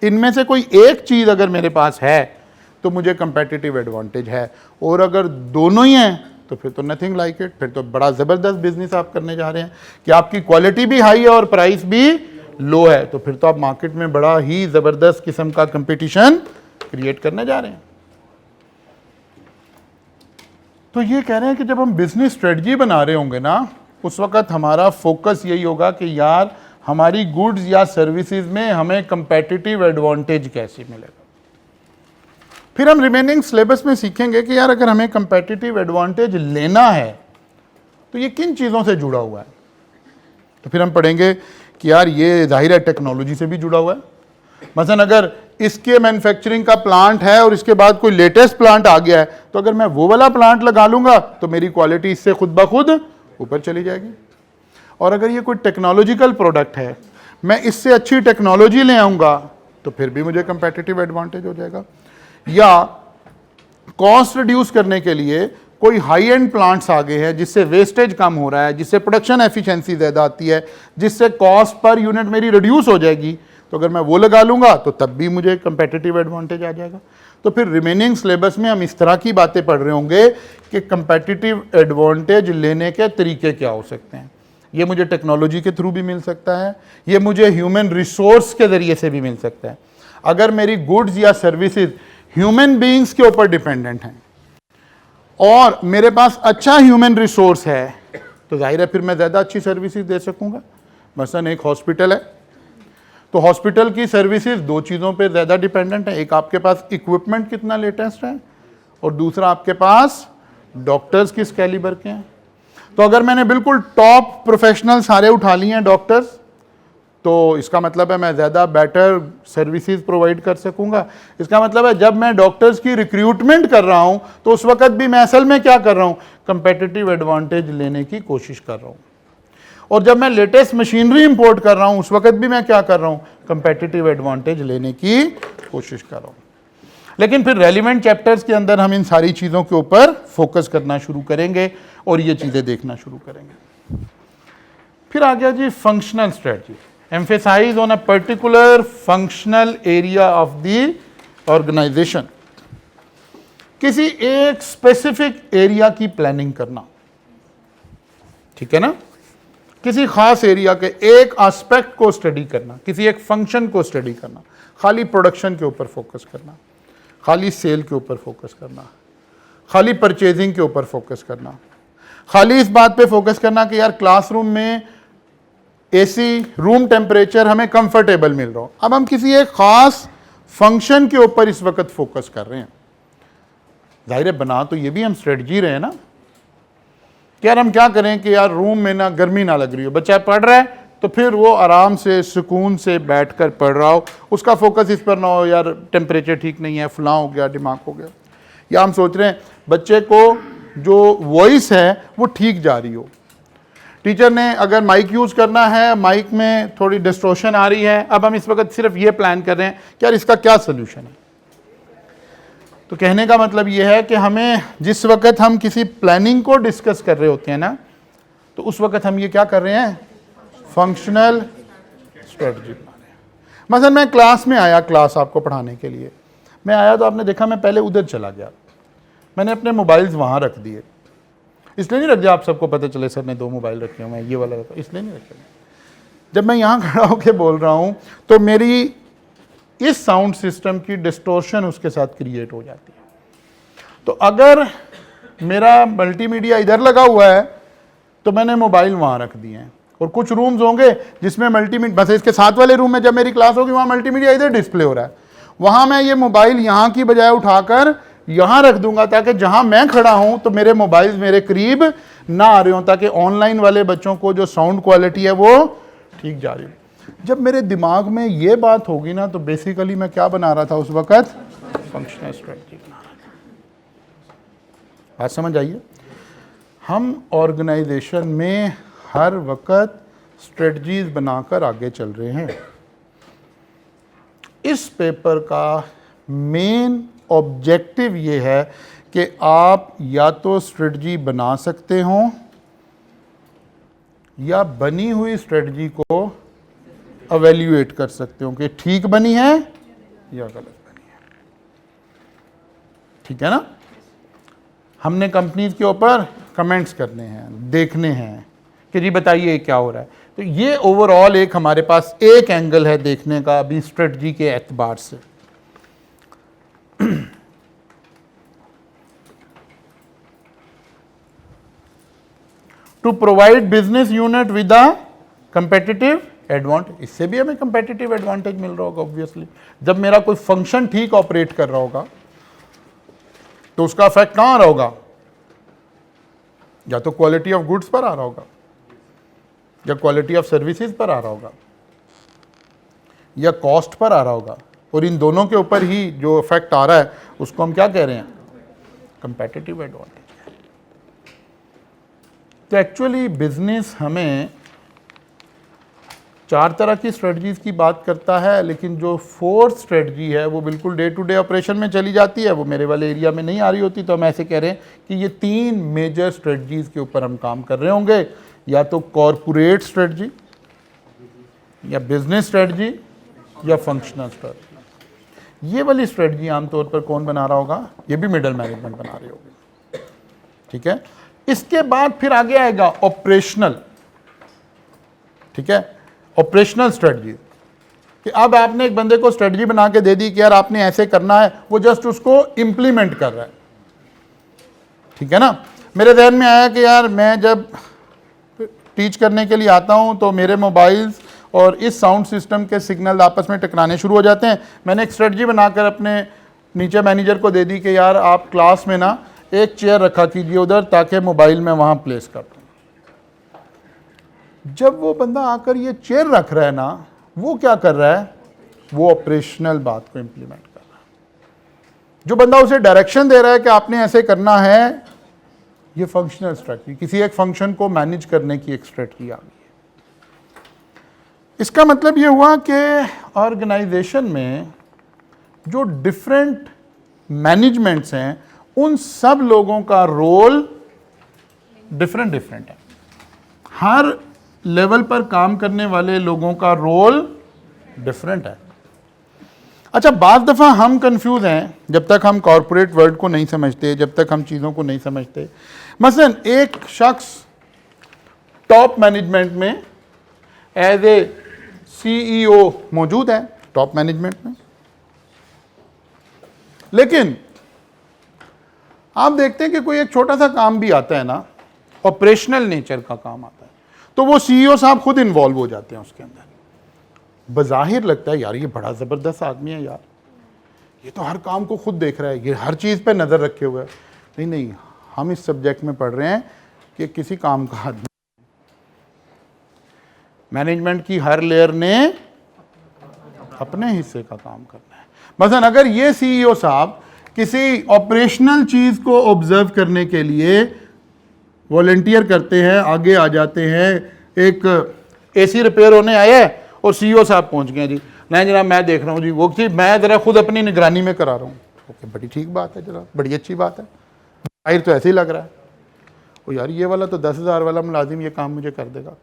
इनमें से कोई एक चीज अगर मेरे पास है तो मुझे कंपेटिटिव एडवांटेज है। और अगर दोनों ही हैं तो फिर तो नथिंग लाइक इट, फिर तो बड़ा ज़बरदस्त बिजनेस आप करने जा रहे हैं कि आपकी क्वालिटी भी हाई है और प्राइस भी लो है, तो फिर तो आप मार्केट में बड़ा ही ज़बरदस्त किस्म का कंपटीशन क्रिएट करने जा रहे हैं। तो ये कह रहे हैं कि जब हम बिजनेस स्ट्रेटजी बना रहे होंगे ना, उस वक्त हमारा फोकस यही होगा कि यार हमारी गुड्स या सर्विसेज में हमें कंपेटिटिव एडवांटेज कैसे मिलेगा। फिर हम रिमेनिंग सिलेबस में सीखेंगे कि यार अगर हमें कंपेटिटिव एडवांटेज लेना है तो ये किन चीज़ों से जुड़ा हुआ है। तो फिर हम पढ़ेंगे कि यार ये जाहिर है टेक्नोलॉजी से भी जुड़ा हुआ है। मसलन अगर इसके मैन्युफैक्चरिंग का प्लांट है और इसके बाद कोई लेटेस्ट प्लांट आ गया है, तो अगर मैं वो वाला प्लांट लगा लूंगा तो मेरी क्वालिटी इससे खुद ब खुद ऊपर चली जाएगी। और अगर ये कोई टेक्नोलॉजिकल प्रोडक्ट है, मैं इससे अच्छी टेक्नोलॉजी ले आऊँगा तो फिर भी मुझे कंपेटिटिव एडवांटेज हो जाएगा। या कॉस्ट रिड्यूस करने के लिए कोई हाई एंड प्लांट्स आ गए हैं जिससे वेस्टेज कम हो रहा है, जिससे प्रोडक्शन एफिशिएंसी ज़्यादा आती है, जिससे कॉस्ट पर यूनिट मेरी रिड्यूस हो जाएगी, तो अगर मैं वो लगा लूँगा तो तब भी मुझे कंपेटिटिव एडवांटेज आ जाएगा। तो फिर रिमेनिंग सिलेबस में हम इस तरह की बातें पढ़ रहे होंगे कि कंपेटिटिव एडवांटेज लेने के तरीके क्या हो सकते हैं। ये मुझे टेक्नोलॉजी के थ्रू भी मिल सकता है, ये मुझे ह्यूमन रिसोर्स के ज़रिए से भी मिल सकता है। अगर मेरी गुड्स या सर्विसेज ह्यूमन बीइंग्स के ऊपर डिपेंडेंट हैं और मेरे पास अच्छा ह्यूमन रिसोर्स है, तो जाहिर है फिर मैं ज़्यादा अच्छी सर्विसेज दे सकूँगा। मसलन एक हॉस्पिटल है, तो हॉस्पिटल की सर्विसेज दो चीज़ों पे ज़्यादा डिपेंडेंट है। एक आपके पास इक्विपमेंट कितना लेटेस्ट है और दूसरा आपके पास डॉक्टर्स किस कैलिबर के हैं। तो अगर मैंने बिल्कुल टॉप प्रोफेशनल सारे उठा लिए हैं डॉक्टर्स, तो इसका मतलब है मैं ज़्यादा बेटर सर्विसेज प्रोवाइड कर सकूंगा। इसका मतलब है जब मैं डॉक्टर्स की रिक्रूटमेंट कर रहा हूं तो उस वक्त भी मैं असल में क्या कर रहा हूं? कंपेटिटिव एडवांटेज लेने की कोशिश कर रहा हूं। और जब मैं लेटेस्ट मशीनरी इंपोर्ट कर रहा हूं उस वक्त भी मैं क्या कर रहा हूं? कंपेटिटिव एडवांटेज लेने की कोशिश कर रहा हूं। लेकिन फिर रेलिवेंट चैप्टर्स के अंदर हम इन सारी चीज़ों के ऊपर फोकस करना शुरू करेंगे और ये चीज़ें देखना शुरू करेंगे। फिर आ गया जी functional strategy, emphasise on a particular functional area of the organisation. किसी एक स्पेसिफिक एरिया की प्लानिंग करना, ठीक है ना, किसी खास एरिया के एक एस्पेक्ट को स्टडी करना, किसी एक फंक्शन को स्टडी करना, खाली प्रोडक्शन के ऊपर फोकस करना, खाली सेल के ऊपर फोकस करना, खाली परचेजिंग के ऊपर फोकस करना, खाली इस बात पे फोकस करना कि यार क्लासरूम में एसी रूम टेम्परेचर हमें कंफर्टेबल मिल रहा हो। अब हम किसी एक खास फंक्शन के ऊपर इस वक्त फोकस कर रहे हैं। जाहिर है बना तो ये भी हम स्ट्रेटजी रहे हैं ना कि यार हम क्या करें कि यार रूम में ना गर्मी ना लग रही हो, बच्चा पढ़ रहा है तो फिर वो आराम से सुकून से बैठकर पढ़ रहा हो, उसका फोकस इस पर ना हो यार टेम्परेचर ठीक नहीं है, फलां हो गया, दिमाग हो गया। या हम सोच रहे हैं बच्चे को जो वॉइस है वो ठीक जा रही हो। टीचर ने अगर माइक यूज़ करना है, माइक में थोड़ी डिस्टॉर्शन आ रही है, अब हम इस वक्त सिर्फ ये प्लान कर रहे हैं कि यार इसका क्या सोल्यूशन है। तो कहने का मतलब ये है कि हमें जिस वक्त हम किसी प्लानिंग को डिस्कस कर रहे होते हैं ना, तो उस वक्त हम ये क्या कर रहे हैं, फंक्शनल स्ट्रेटजी बना रहे हैं। मसलन मैं क्लास में आया, क्लास आपको पढ़ाने के लिए मैं आया, तो आपने देखा मैं पहले उधर चला गया, मैंने अपने मोबाइल्स वहाँ रख दिए। इसलिए नहीं रख दिया आप सबको पता चले सर ने 2 मोबाइल रखे हुए हैं, ये वाला रखा, इसलिए नहीं रखे। जब मैं यहाँ खड़ा होकर बोल रहा हूँ तो मेरी इस साउंड सिस्टम की डिस्टॉर्शन उसके साथ क्रिएट हो जाती है। तो अगर मेरा मल्टीमीडिया इधर लगा हुआ है तो मैंने मोबाइल वहाँ रख दिए हैं, और कुछ रूम्स होंगे जिसमें मल्टीमीडिया, बस इसके साथ वाले रूम में जब मेरी क्लास होगी वहाँ मल्टीमीडिया इधर डिस्प्ले हो रहा है, वहाँ मैं ये मोबाइल यहाँ की बजाय उठाकर यहाँ रख दूंगा ताकि जहाँ मैं खड़ा हूँ तो मेरे मोबाइल मेरे करीब ना आ रहे हों, ताकि ऑनलाइन वाले बच्चों को जो साउंड क्वालिटी है वो ठीक जा रही हो। जब मेरे दिमाग में ये बात होगी ना, तो बेसिकली मैं क्या बना रहा था उस वक्त, फंक्शनल स्ट्रेटजी बना रहा था। बात समझ आइए, हम ऑर्गेनाइजेशन में हर वक्त स्ट्रेटजीज बनाकर आगे चल रहे हैं। इस पेपर का मेन ऑब्जेक्टिव ये है कि आप या तो स्ट्रेटजी बना सकते हो या बनी हुई स्ट्रेटजी को एवेल्युएट कर सकते हो कि ठीक बनी है या गलत बनी है। ठीक है ना? हमने कंपनीज के ऊपर कमेंट्स करने हैं, देखने हैं कि जी बताइए क्या हो रहा है। तो ये ओवरऑल एक हमारे पास एक एंगल है देखने का अभी स्ट्रेटजी के एतबार से। To provide business unit with a competitive advantage, इससे भी हमें कंपेटिटिव एडवांटेज मिल रहा होगा ऑब्वियसली। जब मेरा कोई फंक्शन ठीक ऑपरेट कर रहा होगा तो उसका इफेक्ट कहां आ रहा होगा, या तो क्वालिटी ऑफ गुड्स पर आ रहा होगा, या क्वालिटी ऑफ सर्विसेज पर आ रहा होगा, या कॉस्ट पर आ रहा होगा, और इन दोनों के ऊपर ही जो इफेक्ट आ रहा है उसको हम क्या कह रहे हैं, कंपेटिटिव एडवांटेज। तो एक्चुअली बिजनेस हमें 4 तरह की स्ट्रेटजीज की बात करता है, लेकिन जो 4th स्ट्रेटजी है वो बिल्कुल डे टू डे ऑपरेशन में चली जाती है, वो मेरे वाले एरिया में नहीं आ रही होती। तो हम ऐसे कह रहे हैं कि ये 3 मेजर स्ट्रेटजीज के ऊपर हम काम कर रहे होंगे, या तो कॉरपोरेट स्ट्रेटजी, या बिजनेस स्ट्रेटजी, या फंक्शनल स्ट्रेटजी। ये वाली स्ट्रेटजी आमतौर पर कौन बना रहा होगा, ये भी मिडल मैनेजमेंट बना रही होगी। ठीक है, इसके बाद फिर आगे आएगा ऑपरेशनल। ठीक है, ऑपरेशनल स्ट्रेटजी कि अब आपने एक बंदे को स्ट्रेटजी बना के दे दी कि यार आपने ऐसे करना है, वो जस्ट उसको इंप्लीमेंट कर रहा है। ठीक है ना? मेरे ध्यान में आया कि यार मैं जब टीच करने के लिए आता हूं तो मेरे मोबाइल्स और इस साउंड सिस्टम के सिग्नल आपस में टकराने शुरू हो जाते हैं। मैंने एक स्ट्रेटजी बनाकर अपने नीचे मैनेजर को दे दी कि यार आप क्लास में ना एक चेयर रखा कीजिए उधर, ताकि मोबाइल में वहां प्लेस कर दूं। जब वो बंदा आकर ये चेयर रख रहा है ना, वो क्या कर रहा है, वो ऑपरेशनल बात को इंप्लीमेंट कर रहा है। जो बंदा उसे डायरेक्शन दे रहा है कि आपने ऐसे करना है, ये फंक्शनल स्ट्रेटजी, किसी एक फंक्शन को मैनेज करने की एक स्ट्रेटजी आ गई है। इसका मतलब ये हुआ कि ऑर्गेनाइजेशन में जो डिफरेंट मैनेजमेंट्स हैं उन सब लोगों का रोल डिफरेंट है। हर लेवल पर काम करने वाले लोगों का रोल डिफरेंट है। अच्छा, बाज़ दफ़ा हम कंफ्यूज हैं जब तक हम कॉरपोरेट वर्ल्ड को नहीं समझते, जब तक हम चीज़ों को नहीं समझते। मसलन एक शख्स टॉप मैनेजमेंट में एज ए CEO मौजूद है, टॉप मैनेजमेंट में, लेकिन आप देखते हैं कि कोई एक छोटा सा काम भी आता है ना, ऑपरेशनल नेचर का काम आता है, तो वो CEO साहब खुद इन्वॉल्व हो जाते हैं उसके अंदर। बज़ाहिर लगता है यार ये बड़ा ज़बरदस्त आदमी है यार, ये तो हर काम को खुद देख रहा है, ये हर चीज़ पे नज़र रखे हुए है। नहीं, हम इस सब्जेक्ट में पढ़ रहे हैं कि किसी काम का आदमी, मैनेजमेंट की हर लेयर ने अपने हिस्से का काम करना है। मसलन अगर ये CEO साहब किसी ऑपरेशनल चीज़ को ऑब्जर्व करने के लिए वॉलंटियर करते हैं, आगे आ जाते हैं। एक एसी रिपेयर होने आया है और सीईओ साहब पहुंच गए जी, नहीं जनाब मैं देख रहा हूँ जी, वो जी मैं ज़रा खुद अपनी निगरानी में करा रहा हूँ। ओके, बड़ी ठीक बात है जनाब, बड़ी अच्छी बात है, जाहिर तो ऐसे ही लग रहा है। ओ यार ये वाला तो 10,000 वाला मुलाजिम ये काम मुझे कर देगा,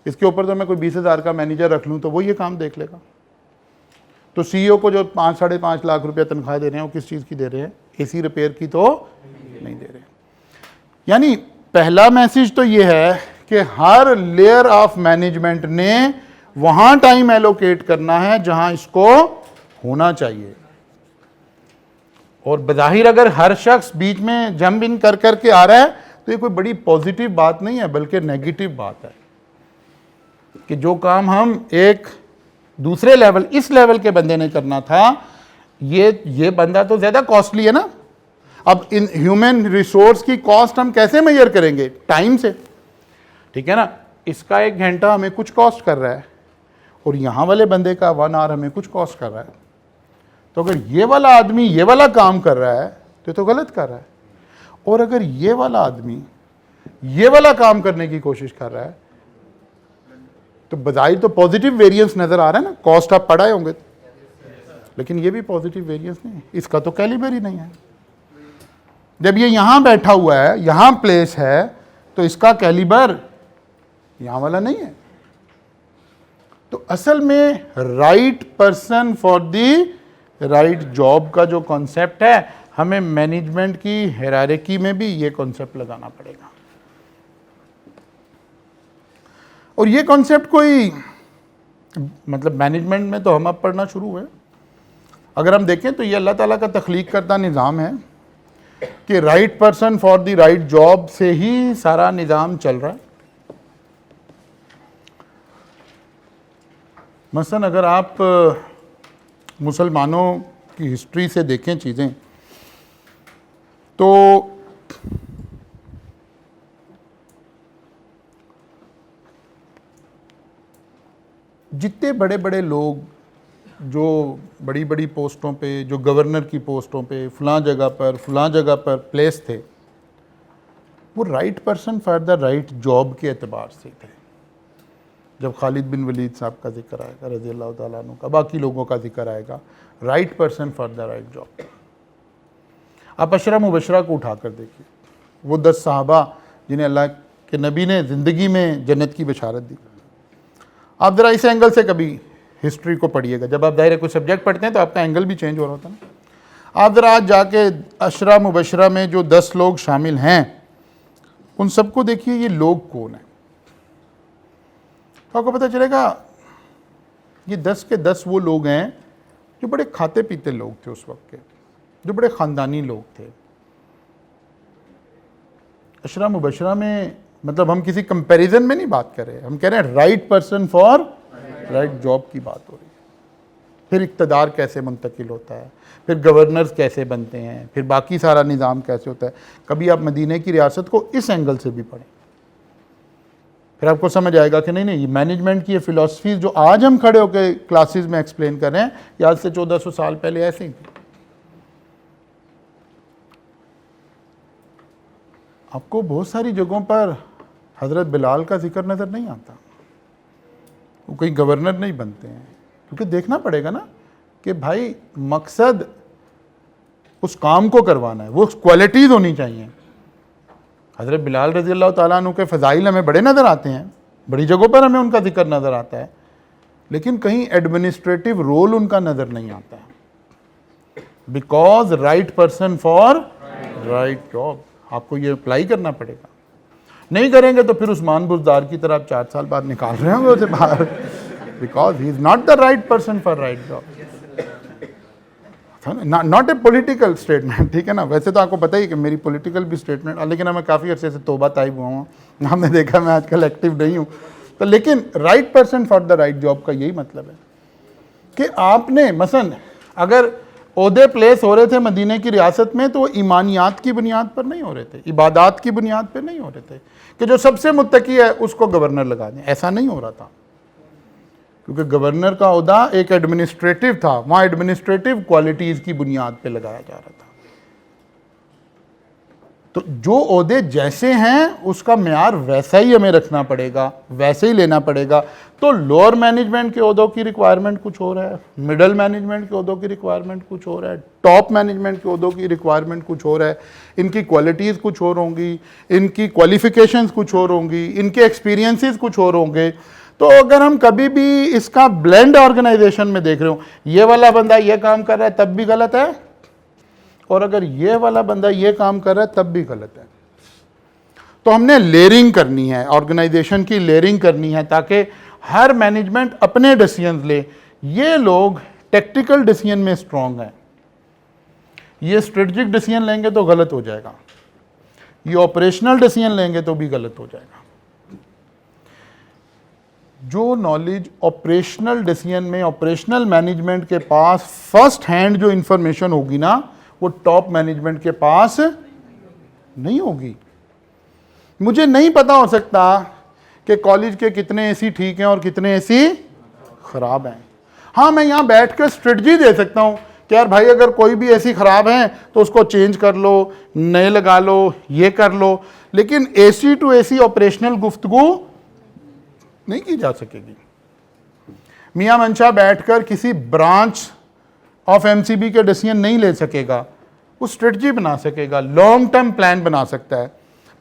इसके ऊपर तो मैं कोई 20,000 का मैनेजर रख लूँ तो वो ये काम देख लेगा। तो सीईओ को जो 5-5.5 लाख रुपया तनख्वाह दे रहे हैं वो किस चीज़ की दे रहे हैं? एसी रिपेयर की तो नहीं दे रहे। यानी पहला मैसेज तो ये है कि हर लेयर ऑफ मैनेजमेंट ने वहां टाइम एलोकेट करना है जहां इसको होना चाहिए। और बज़ाहिर अगर हर शख्स बीच में जंप इन कर करके आ रहा है तो ये कोई बड़ी पॉजिटिव बात नहीं है, बल्कि नेगेटिव बात है कि जो काम हम एक दूसरे लेवल, इस लेवल के बंदे ने करना था, ये बंदा तो ज़्यादा कॉस्टली है ना। अब इन ह्यूमन रिसोर्स की कॉस्ट हम कैसे मेजर करेंगे? टाइम से, ठीक है ना। इसका 1 घंटा हमें कुछ कॉस्ट कर रहा है और यहाँ वाले बंदे का 1 आवर हमें कुछ कॉस्ट कर रहा है। तो अगर ये वाला आदमी ये वाला काम कर रहा है तो गलत कर रहा है, और अगर ये वाला आदमी ये वाला काम करने की कोशिश कर रहा है तो बजाय तो पॉजिटिव वेरिएंस नजर आ रहा है ना। कॉस्ट आप पढ़ाए होंगे, लेकिन ये भी पॉजिटिव वेरिएंस नहीं है, इसका तो कैलिबर ही नहीं है। जब ये यहां बैठा हुआ है, यहां प्लेस है, तो इसका कैलिबर यहां वाला नहीं है। तो असल में right person for the right job का जो कॉन्सेप्ट है, हमें मैनेजमेंट की हायरार्की में भी ये कॉन्सेप्ट लगाना पड़ेगा। और ये कॉन्सेप्ट कोई मतलब मैनेजमेंट में तो हम अब पढ़ना शुरू हुए। अगर हम देखें तो ये अल्लाह ताला का तख्लीक करता निज़ाम है कि right person for the right job से ही सारा निज़ाम चल रहा है। मसलन अगर आप मुसलमानों की हिस्ट्री से देखें चीज़ें, तो जितने बड़े बड़े लोग जो बड़ी बड़ी पोस्टों पे, जो गवर्नर की पोस्टों पे फलां जगह पर प्लेस थे, वो right person for the right job के एतबार से थे। जब खालिद बिन वलीद साहब का जिक्र आएगा रज़ी अल्लाह ताला अन्हु का, बाकी लोगों का जिक्र आएगा, right person for the right job. आप अशरा मुबशरा को उठा कर देखिए, वो 10 सहाबा जिन्हें अल्लाह के नबी ने ज़िंदगी में जन्नत की बशारत दी। आप ज़रा इस एंगल से कभी हिस्ट्री को पढ़िएगा। जब आप दायरे कोई सब्जेक्ट पढ़ते हैं तो आपका एंगल भी चेंज हो रहा होता है ना। आप ज़रा आज जाके अशरा मुबशरा में जो 10 लोग शामिल हैं, उन सबको देखिए ये लोग कौन है। तो आपको पता चलेगा ये 10 के 10 वो लोग हैं जो बड़े खाते पीते लोग थे उस वक्त के, जो बड़े ख़ानदानी लोग थे। अशरा मुबशरा में मतलब हम किसी कंपैरिजन में नहीं बात कर रहे, हम कह रहे हैं right person for right job की बात हो रही है। फिर इक़्तिदार कैसे मुंतकिल होता है, फिर गवर्नर्स कैसे बनते हैं, फिर बाकी सारा निज़ाम कैसे होता है। कभी आप मदीने की रियासत को इस एंगल से भी पढ़ें, फिर आपको समझ आएगा कि नहीं ये मैनेजमेंट की ये फ़िलासफ़ी जो आज हम खड़े होकर क्लासेस में एक्सप्लेन कर रहे हैं, ये आज से 1400 साल पहले ऐसे ही थी। आपको बहुत सारी जगहों पर हज़रत बिलाल का जिक्र नज़र नहीं आता, वो कहीं गवर्नर नहीं बनते हैं, क्योंकि देखना पड़ेगा ना कि भाई मकसद उस काम को करवाना है, वो क्वालिटीज़ होनी चाहिए। हज़रत बिलाल रज़ी अल्लाह ताला अन्हु के फ़ज़ाइल हमें बड़े नज़र आते हैं, बड़ी जगहों पर हमें उनका जिक्र नज़र आता है, लेकिन कहीं एडमिनिस्ट्रेटिव रोल उनका नज़र नहीं आता है। Because right person for right job, आपको ये अप्लाई करना पड़ेगा। नहीं करेंगे तो फिर उस्मान बुज़दार की तरह आप 4 साल बाद निकाल रहे होंगे उसे बाहर, because he is not the right person for right job. Not a political statement, ठीक है ना। वैसे तो आपको पता ही कि मेरी पॉलिटिकल भी स्टेटमेंट, लेकिन मैं काफ़ी अरसे से तौबा ताइब हुआ हूँ, हमने देखा मैं आजकल एक्टिव नहीं हूँ। तो लेकिन right person for the right job का यही मतलब है कि आपने मसलन अगर ओहदे प्लेस हो रहे थे मदीने की रियासत में, तो वो ईमानियात की बुनियाद पर नहीं हो रहे थे, इबादात की बुनियाद पर नहीं हो रहे थे कि जो सबसे मुत्तकी है उसको गवर्नर लगा दें, ऐसा नहीं हो रहा था। क्योंकि गवर्नर का ओहदा एक एडमिनिस्ट्रेटिव था, वहाँ एडमिनिस्ट्रेटिव क्वालिटीज़ की बुनियाद पे लगाया जा रहा था। तो जो ओहदे जैसे हैं उसका म्यार वैसा ही हमें रखना पड़ेगा, वैसे ही लेना पड़ेगा। तो लोअर मैनेजमेंट के ओहदों की रिक्वायरमेंट कुछ हो रहा है, मिडल मैनेजमेंट के ओहदों की रिक्वायरमेंट कुछ हो रहा है, टॉप मैनेजमेंट के ओहदों की रिक्वायरमेंट कुछ हो रहा है, इनकी क्वालिटीज़ कुछ और होंगी, इनकी क्वालिफिकेशंस कुछ और होंगी, इनके एक्सपीरियंसेस कुछ और होंगे। तो अगर हम कभी भी इसका ब्लेंड ऑर्गेनाइजेशन में देख रहे हो, ये वाला बंदा ये काम कर रहा है तब भी गलत है, और अगर ये वाला बंदा ये काम कर रहा है तब भी गलत है। तो हमने लेयरिंग करनी है, ऑर्गेनाइजेशन की लेयरिंग करनी है, ताकि हर मैनेजमेंट अपने डिसीजन ले। ये लोग टेक्टिकल डिसीजन में स्ट्रांग हैं, ये स्ट्रेटजिक डिसीजन लेंगे तो गलत हो जाएगा, ये ऑपरेशनल डिसीजन लेंगे तो भी गलत हो जाएगा। जो नॉलेज ऑपरेशनल डिसीजन में, ऑपरेशनल मैनेजमेंट के पास फर्स्ट हैंड जो इंफॉर्मेशन होगी ना, वो टॉप मैनेजमेंट के पास नहीं होगी। मुझे नहीं पता हो सकता कि कॉलेज के कितने एसी ठीक हैं और कितने एसी खराब हैं। हाँ, मैं यहाँ बैठकर स्ट्रेटजी दे सकता हूँ कि यार भाई अगर कोई भी एसी खराब है तो उसको चेंज कर लो, नए लगा लो, ये कर लो, लेकिन एसी टू एसी ऑपरेशनल गुफ्तगू नहीं की जा सकेगी। मियां मंशा बैठकर किसी ब्रांच ऑफ एमसीबी के डिसीजन नहीं ले सकेगा, वो स्ट्रेटजी बना सकेगा, लॉन्ग टर्म प्लान बना सकता है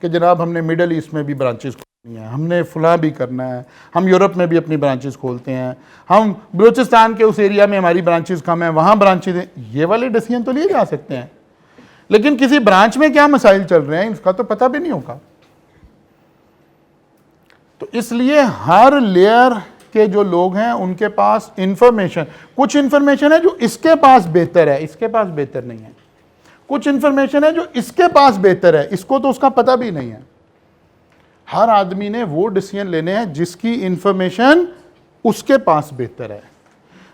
कि जनाब हमने मिडल ईस्ट में भी ब्रांचेस खोलनी है, हमने फुला भी करना है, हम यूरोप में भी अपनी ब्रांचेस खोलते हैं, हम बलूचिस्तान के उस एरिया में हमारी ब्रांचेस कम है, वहाँ ब्रांचेस हैं। ये वाले डिसीजन तो लिए जा सकते हैं, लेकिन किसी ब्रांच में क्या मसाइल चल रहे हैं इसका तो पता भी नहीं होगा। तो इसलिए हर लेयर के जो लोग हैं उनके पास इंफॉर्मेशन, कुछ इंफॉर्मेशन है जो इसके पास बेहतर है, इसके पास बेहतर नहीं है, कुछ इंफॉर्मेशन है जो इसके पास बेहतर है, इसको तो उसका पता भी नहीं है। हर आदमी ने वो डिसीजन लेने हैं जिसकी इंफॉर्मेशन उसके पास बेहतर है,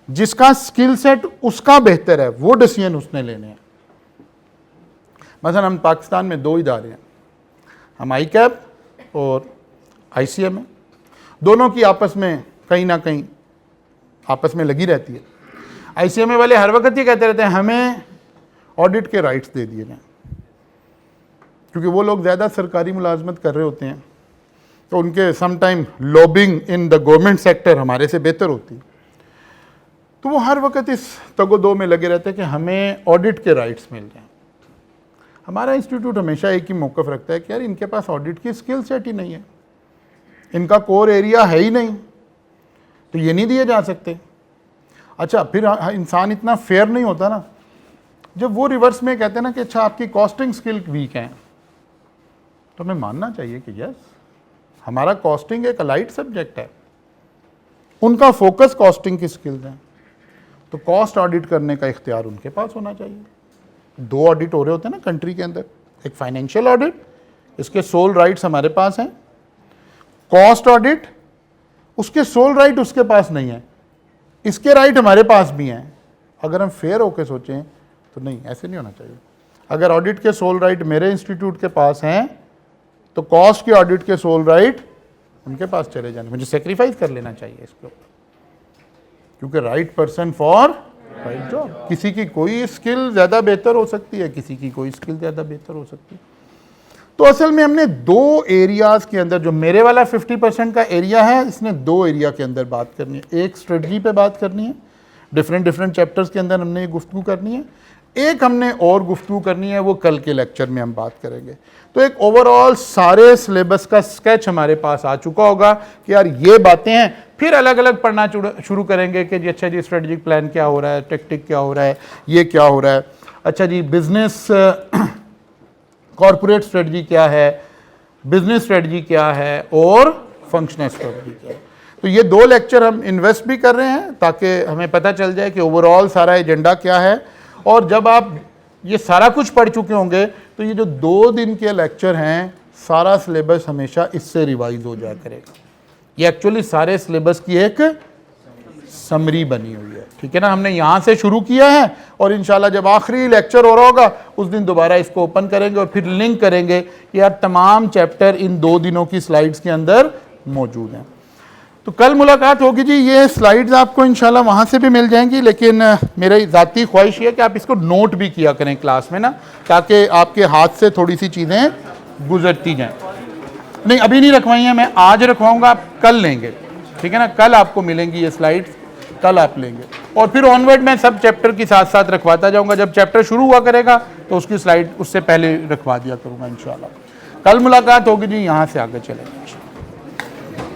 जिसका स्किल सेट उसका बेहतर है, वो डिसीजन उसने लेने हैं। मसलन हम पाकिस्तान में दो इदारे हैं, हम आईकैप और आईसीएम है, दोनों की आपस में कहीं ना कहीं आपस में लगी रहती है। आईसीएमए वाले हर वक्त ये कहते रहते हैं हमें ऑडिट के राइट्स दे दिए जाएं, क्योंकि वो लोग ज़्यादा सरकारी मुलाजमत कर रहे होते हैं, तो उनके sometime lobbying in the government sector हमारे से बेहतर होती है। तो वो हर वक्त इस तगो-दो में लगे रहते हैं कि हमें ऑडिट के राइट्स मिल जाएं। हमारा इंस्टीट्यूट हमेशा एक ही मौक़िफ़ रखता है कि यार इनके पास ऑडिट की स्किल सेट ही नहीं है, इनका कोर एरिया है ही नहीं, तो ये नहीं दिए जा सकते। अच्छा, फिर इंसान इतना फेयर नहीं होता ना, जब वो रिवर्स में कहते हैं ना कि अच्छा आपकी कॉस्टिंग स्किल वीक है, तो हमें मानना चाहिए कि यस, हमारा कॉस्टिंग एक अलाइड सब्जेक्ट है, उनका फोकस कॉस्टिंग की स्किल्स हैं, तो कॉस्ट ऑडिट करने का इख्तियार उनके पास होना चाहिए। दो ऑडिट हो रहे होते हैं ना कंट्री के अंदर, एक फाइनेंशियल ऑडिट, इसके सोल राइट्स हमारे पास हैं, कॉस्ट ऑडिट उसके सोल राइट उसके पास नहीं है, इसके राइट हमारे पास भी हैं। अगर हम फेयर होकर सोचें तो नहीं, ऐसे नहीं होना चाहिए। अगर ऑडिट के सोल राइट मेरे इंस्टीट्यूट के पास हैं तो कॉस्ट के ऑडिट के सोल राइट उनके पास चले जाने, मुझे सेक्रीफाइस कर लेना चाहिए इसको, क्योंकि right person for right job. किसी की कोई स्किल ज़्यादा बेहतर हो सकती है, किसी की कोई स्किल ज़्यादा बेहतर हो सकती है। तो असल में हमने दो एरियाज़ के अंदर, जो मेरे वाला 50% का एरिया है, इसने दो एरिया के अंदर बात करनी है। एक स्ट्रेटजी पे बात करनी है, डिफरेंट चैप्टर्स के अंदर हमने ये गुफ्तगू करनी है। एक हमने और गुफ्तगू करनी है, वो कल के लेक्चर में हम बात करेंगे। तो एक ओवरऑल सारे सिलेबस का स्केच हमारे पास आ चुका होगा कि यार ये बातें हैं। फिर अलग अलग पढ़ना शुरू करेंगे कि जी अच्छा जी स्ट्रेटजिक प्लान क्या हो रहा है, टेक्टिक क्या हो रहा है, ये क्या हो रहा है, अच्छा जी बिजनेस कॉर्पोरेट स्ट्रेटजी क्या है, बिजनेस स्ट्रेटजी क्या है, और फंक्शनल स्ट्रेटजी क्या है। तो ये दो लेक्चर हम इन्वेस्ट भी कर रहे हैं ताकि हमें पता चल जाए कि ओवरऑल सारा एजेंडा क्या है। और जब आप ये सारा कुछ पढ़ चुके होंगे तो ये जो 2 दिन के लेक्चर हैं, सारा सिलेबस हमेशा इससे रिवाइज हो जाया करेगा। ये एक्चुअली सारे सिलेबस की एक समरी बनी हुई है, ठीक है ना। हमने यहाँ से शुरू किया है और इंशाल्लाह जब आखिरी लेक्चर हो रहा होगा उस दिन दोबारा इसको ओपन करेंगे और फिर लिंक करेंगे कि यार तमाम चैप्टर इन 2 दिनों की स्लाइड्स के अंदर मौजूद हैं। तो कल मुलाकात होगी जी। ये स्लाइड्स आपको इंशाल्लाह वहाँ से भी मिल जाएंगी, लेकिन मेरी ज़ाती ख्वाहिश है कि आप इसको नोट भी किया करें क्लास में ना, ताकि आपके हाथ से थोड़ी सी चीज़ें गुजरती जाएं। नहीं अभी नहीं रखवाई हैं, मैं आज रखवाऊँगा, आप कल लेंगे, ठीक है ना। कल आपको मिलेंगी ये स्लाइड्स, कल आप लेंगे, और फिर ऑनवर्ड मैं सब चैप्टर के साथ साथ रखवाता जाऊँगा। जब चैप्टर शुरू हुआ करेगा तो उसकी स्लाइड उससे पहले रखवा दिया करूँगा इंशाल्लाह। कल मुलाकात होगी जी, यहाँ से आगे चलें।